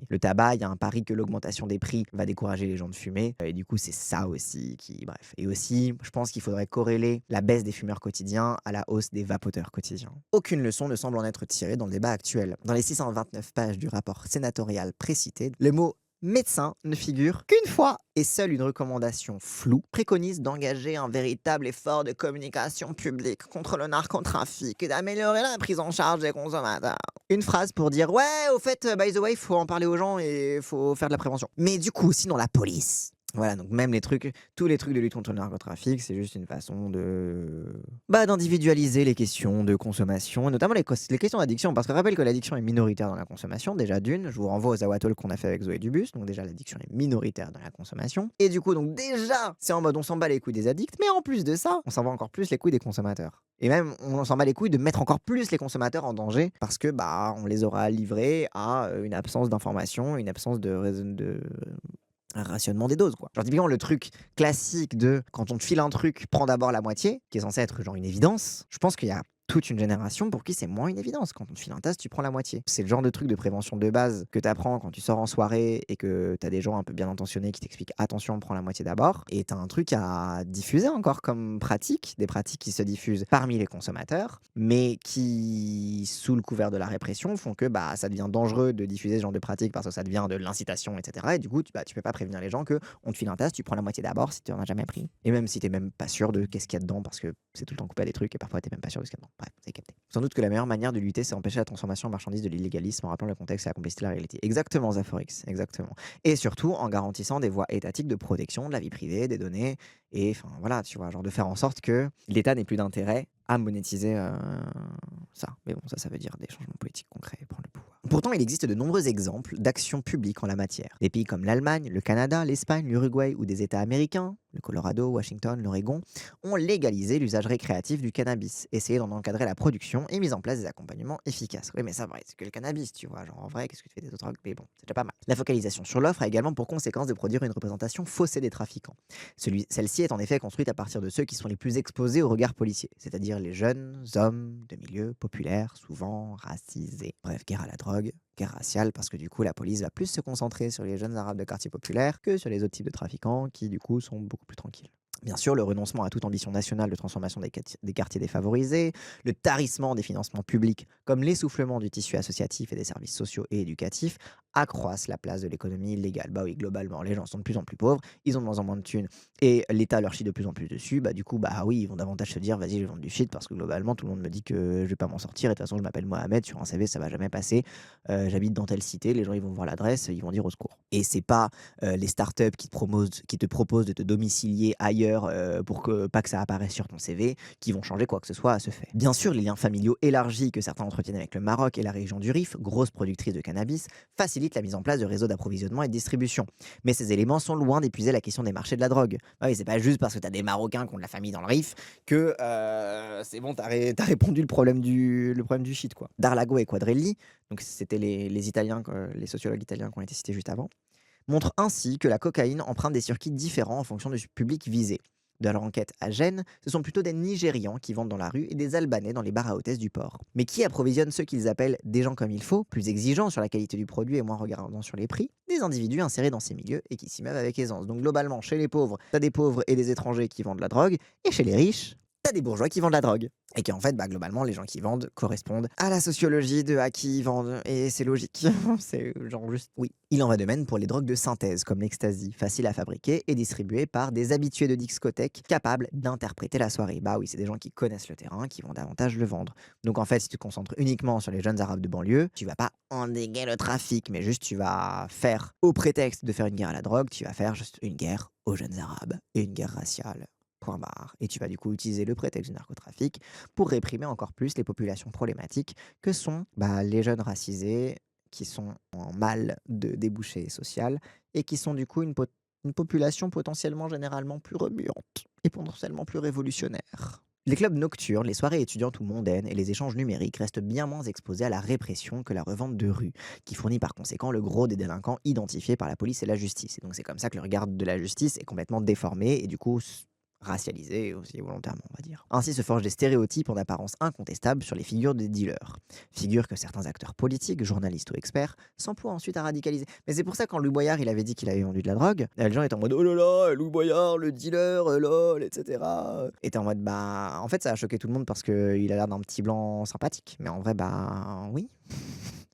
Le tabac, il y a un pari que l'augmentation des prix va décourager les gens de fumer. Et du coup, c'est ça aussi qui. Bref. Et aussi, je pense qu'il faudrait corréler la baisse des fumeurs quotidiens à la hausse des vapoteurs quotidiens. Aucune leçon ne semble en être tirée dans le débat actuel. Dans les 629 pages du rapport sénatorial précité, le mot médecin ne figure qu'une fois, et seule une recommandation floue préconise d'engager un véritable effort de communication publique contre le narcotrafic et d'améliorer la prise en charge des consommateurs. Une phrase pour dire ouais, au fait, by the way, faut en parler aux gens et faut faire de la prévention. Mais du coup, sinon la police. Voilà, donc même tous les trucs de lutte contre le narcotrafic, c'est juste une façon d'individualiser les questions de consommation, et notamment les questions d'addiction, parce que rappelle que l'addiction est minoritaire dans la consommation, déjà d'une, je vous renvoie aux Awatol qu'on a fait avec Zoé Dubus, donc déjà l'addiction est minoritaire dans la consommation, et du coup, donc déjà, c'est en mode on s'en bat les couilles des addicts, mais en plus de ça, on s'en bat encore plus les couilles des consommateurs. Et même, on s'en bat les couilles de mettre encore plus les consommateurs en danger, parce que, on les aura livrés à une absence d'information, une absence de un rationnement des doses, quoi. Genre typiquement le truc classique de quand on te file un truc, prends d'abord la moitié, qui est censé être genre une évidence. Je pense qu'il y a toute une génération pour qui c'est moins une évidence. Quand on te file un tasse, tu prends la moitié. C'est le genre de truc de prévention de base que tu apprends quand tu sors en soirée et que tu as des gens un peu bien intentionnés qui t'expliquent attention, prends la moitié d'abord. Et tu as un truc à diffuser encore comme pratique, des pratiques qui se diffusent parmi les consommateurs, mais qui, sous le couvert de la répression, font que ça devient dangereux de diffuser ce genre de pratiques parce que ça devient de l'incitation, etc. Et du coup, tu peux pas prévenir les gens que on te file un tasse, tu prends la moitié d'abord si tu en as jamais pris. Et même si tu même pas sûr de qu'est-ce qu'il y a dedans parce que c'est tout le temps coupé à des trucs et parfois tu même pas sûr de ce qu'il y a dedans. Bref, vous avez capté. Sans doute que la meilleure manière de lutter, c'est empêcher la transformation en marchandise de l'illégalisme en rappelant le contexte et la complexité de la réalité. Exactement, Zaforix, exactement. Et surtout en garantissant des voies étatiques de protection de la vie privée, des données, et enfin voilà, tu vois, genre de faire en sorte que l'État n'ait plus d'intérêt à monétiser ça. Mais bon, ça veut dire des changements politiques concrets et prendre le pouvoir. Pourtant, il existe de nombreux exemples d'actions publiques en la matière. Des pays comme l'Allemagne, le Canada, l'Espagne, l'Uruguay ou des États américains, le Colorado, Washington, l'Oregon, ont légalisé l'usage récréatif du cannabis, essayé d'en encadrer la production et mis en place des accompagnements efficaces. Oui, mais ça, c'est que le cannabis, tu vois. Genre, en vrai, qu'est-ce que tu fais des autres drogues? Mais bon, c'est déjà pas mal. La focalisation sur l'offre a également pour conséquence de produire une représentation faussée des trafiquants. Celle-ci est en effet construite à partir de ceux qui sont les plus exposés au regard policier, c'est-à-dire les jeunes hommes de milieux populaires, souvent racisés. Bref, guerre à la drogue, guerre raciale, parce que du coup, la police va plus se concentrer sur les jeunes arabes de quartiers populaires que sur les autres types de trafiquants qui, du coup, sont beaucoup plus tranquilles. Bien sûr, le renoncement à toute ambition nationale de transformation des quartiers défavorisés, le tarissement des financements publics, comme l'essoufflement du tissu associatif et des services sociaux et éducatifs, accroissent la place de l'économie illégale. Bah oui, globalement, les gens sont de plus en plus pauvres, ils ont de moins en moins de thunes, et l'État leur chie de plus en plus dessus. Bah du coup, bah oui, ils vont davantage se dire, vas-y, je vais vendre du shit, parce que globalement, tout le monde me dit que je vais pas m'en sortir, et de toute façon, je m'appelle Mohamed, sur un CV, ça va jamais passer. J'habite dans telle cité, les gens, ils vont voir l'adresse, ils vont dire au secours. Et c'est pas les startups qui te proposent de te domicilier ailleurs pour que pas que ça apparaisse sur ton CV, qui vont changer quoi que ce soit à ce fait. Bien sûr, les liens familiaux élargis que certains entretiennent avec le Maroc et la région du Rif, grosse productrice de cannabis, facilitent la mise en place de réseaux d'approvisionnement et de distribution. Mais ces éléments sont loin d'épuiser la question des marchés de la drogue. Ah oui, c'est pas juste parce que t'as des Marocains qui ont de la famille dans le Rif que c'est bon, t'as répondu le problème du shit, quoi. Darlago et Quadrelli, donc c'était les Italiens, les sociologues italiens qui ont été cités juste avant, montrent ainsi que la cocaïne emprunte des circuits différents en fonction du public visé. De leur enquête à Gênes, ce sont plutôt des Nigérians qui vendent dans la rue et des Albanais dans les bars à hôtesses du port. Mais qui approvisionne ceux qu'ils appellent des gens comme il faut, plus exigeants sur la qualité du produit et moins regardants sur les prix? Des individus insérés dans ces milieux et qui s'y meuvent avec aisance. Donc globalement, chez les pauvres, t'as des pauvres et des étrangers qui vendent la drogue, et chez les riches, t'as des bourgeois qui vendent la drogue. Et qui en fait, globalement, les gens qui vendent correspondent à la sociologie de à qui ils vendent. Et c'est logique. C'est genre juste oui. Il en va de même pour les drogues de synthèse, comme l'ecstasy, facile à fabriquer et distribuée par des habitués de discothèque capables d'interpréter la soirée. Bah oui, c'est des gens qui connaissent le terrain, qui vont davantage le vendre. Donc en fait, si tu te concentres uniquement sur les jeunes arabes de banlieue, tu vas pas endiguer le trafic, mais juste tu vas faire, au prétexte de faire une guerre à la drogue, tu vas faire juste une guerre aux jeunes arabes et une guerre raciale. Point barre. Et tu vas du coup utiliser le prétexte du narcotrafic pour réprimer encore plus les populations problématiques que sont les jeunes racisés qui sont en mal de débouché social et qui sont du coup une population potentiellement généralement plus remuante et potentiellement plus révolutionnaire. Les clubs nocturnes, les soirées étudiantes ou mondaines et les échanges numériques restent bien moins exposés à la répression que la revente de rue, qui fournit par conséquent le gros des délinquants identifiés par la police et la justice. Et donc c'est comme ça que le regard de la justice est complètement déformé et du coup racialisé aussi volontairement, on va dire. Ainsi se forgent des stéréotypes en apparence incontestables sur les figures des dealers. Figures que certains acteurs politiques, journalistes ou experts s'emploient ensuite à radicaliser. Mais c'est pour ça quand Louis Boyard il avait dit qu'il avait vendu de la drogue, les gens étaient en mode oh là là, Louis Boyard, le dealer, lol, etc. Étaient en mode en fait ça a choqué tout le monde parce qu'il a l'air d'un petit blanc sympathique. Mais en vrai oui.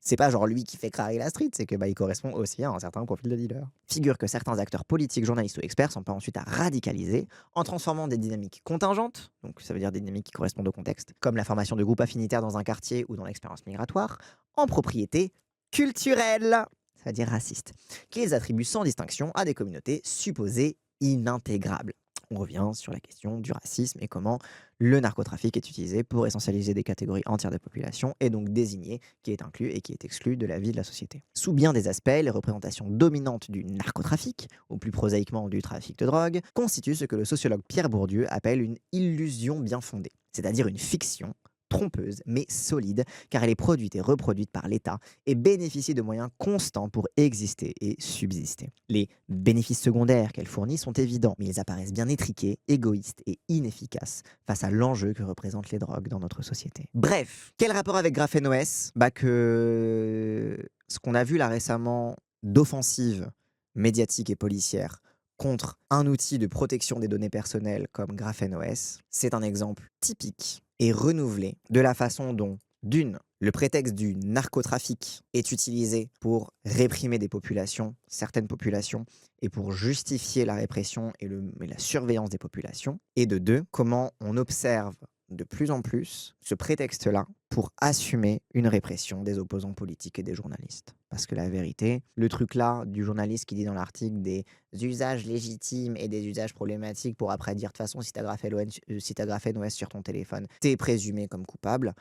C'est pas genre lui qui fait craquer la street, c'est que il correspond aussi à un certain profil de dealer. Figure que certains acteurs politiques, journalistes ou experts sont pas ensuite à radicaliser en transformant des dynamiques contingentes, donc ça veut dire des dynamiques qui correspondent au contexte, comme la formation de groupes affinitaires dans un quartier ou dans l'expérience migratoire, en propriétés culturelles, ça veut dire racistes, qui les attribuent sans distinction à des communautés supposées inintégrables. On revient sur la question du racisme et comment le narcotrafic est utilisé pour essentialiser des catégories entières de la population et donc désigner qui est inclus et qui est exclu de la vie de la société. Sous bien des aspects, les représentations dominantes du narcotrafic, ou plus prosaïquement du trafic de drogue, constituent ce que le sociologue Pierre Bourdieu appelle une illusion bien fondée, c'est-à-dire une fiction trompeuse mais solide car elle est produite et reproduite par l'État et bénéficie de moyens constants pour exister et subsister. Les bénéfices secondaires qu'elle fournit sont évidents, mais ils apparaissent bien étriqués, égoïstes et inefficaces face à l'enjeu que représentent les drogues dans notre société. Bref, quel rapport avec GrapheneOS? Que ce qu'on a vu là récemment d'offensive médiatique et policière contre un outil de protection des données personnelles comme GrapheneOS, c'est un exemple typique et renouvelé de la façon dont, d'une, le prétexte du narcotrafic est utilisé pour réprimer des populations, certaines populations, et pour justifier la répression et la surveillance des populations, et de deux, comment on observe de plus en plus ce prétexte-là pour assumer une répression des opposants politiques et des journalistes. Parce que la vérité, le truc là du journaliste qui dit dans l'article des usages légitimes et des usages problématiques pour après dire de toute façon si t'as GrapheneOS sur ton téléphone, t'es présumé comme coupable,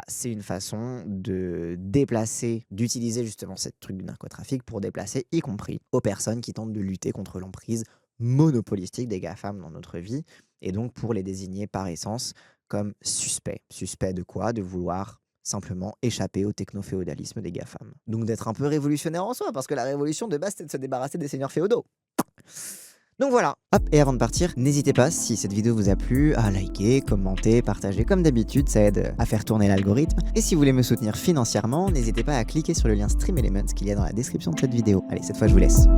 c'est une façon de déplacer, d'utiliser justement ce truc du narcotrafic pour déplacer y compris aux personnes qui tentent de lutter contre l'emprise monopolistique des GAFAM dans notre vie et donc pour les désigner par essence comme suspect. Suspect de quoi? De vouloir simplement échapper au techno-féodalisme des GAFAM. Donc d'être un peu révolutionnaire en soi, parce que la révolution de base, c'était de se débarrasser des seigneurs féodaux. Donc voilà. Hop, et avant de partir, n'hésitez pas, si cette vidéo vous a plu, à liker, commenter, partager comme d'habitude, ça aide à faire tourner l'algorithme. Et si vous voulez me soutenir financièrement, n'hésitez pas à cliquer sur le lien Stream Elements qu'il y a dans la description de cette vidéo. Allez, cette fois je vous laisse.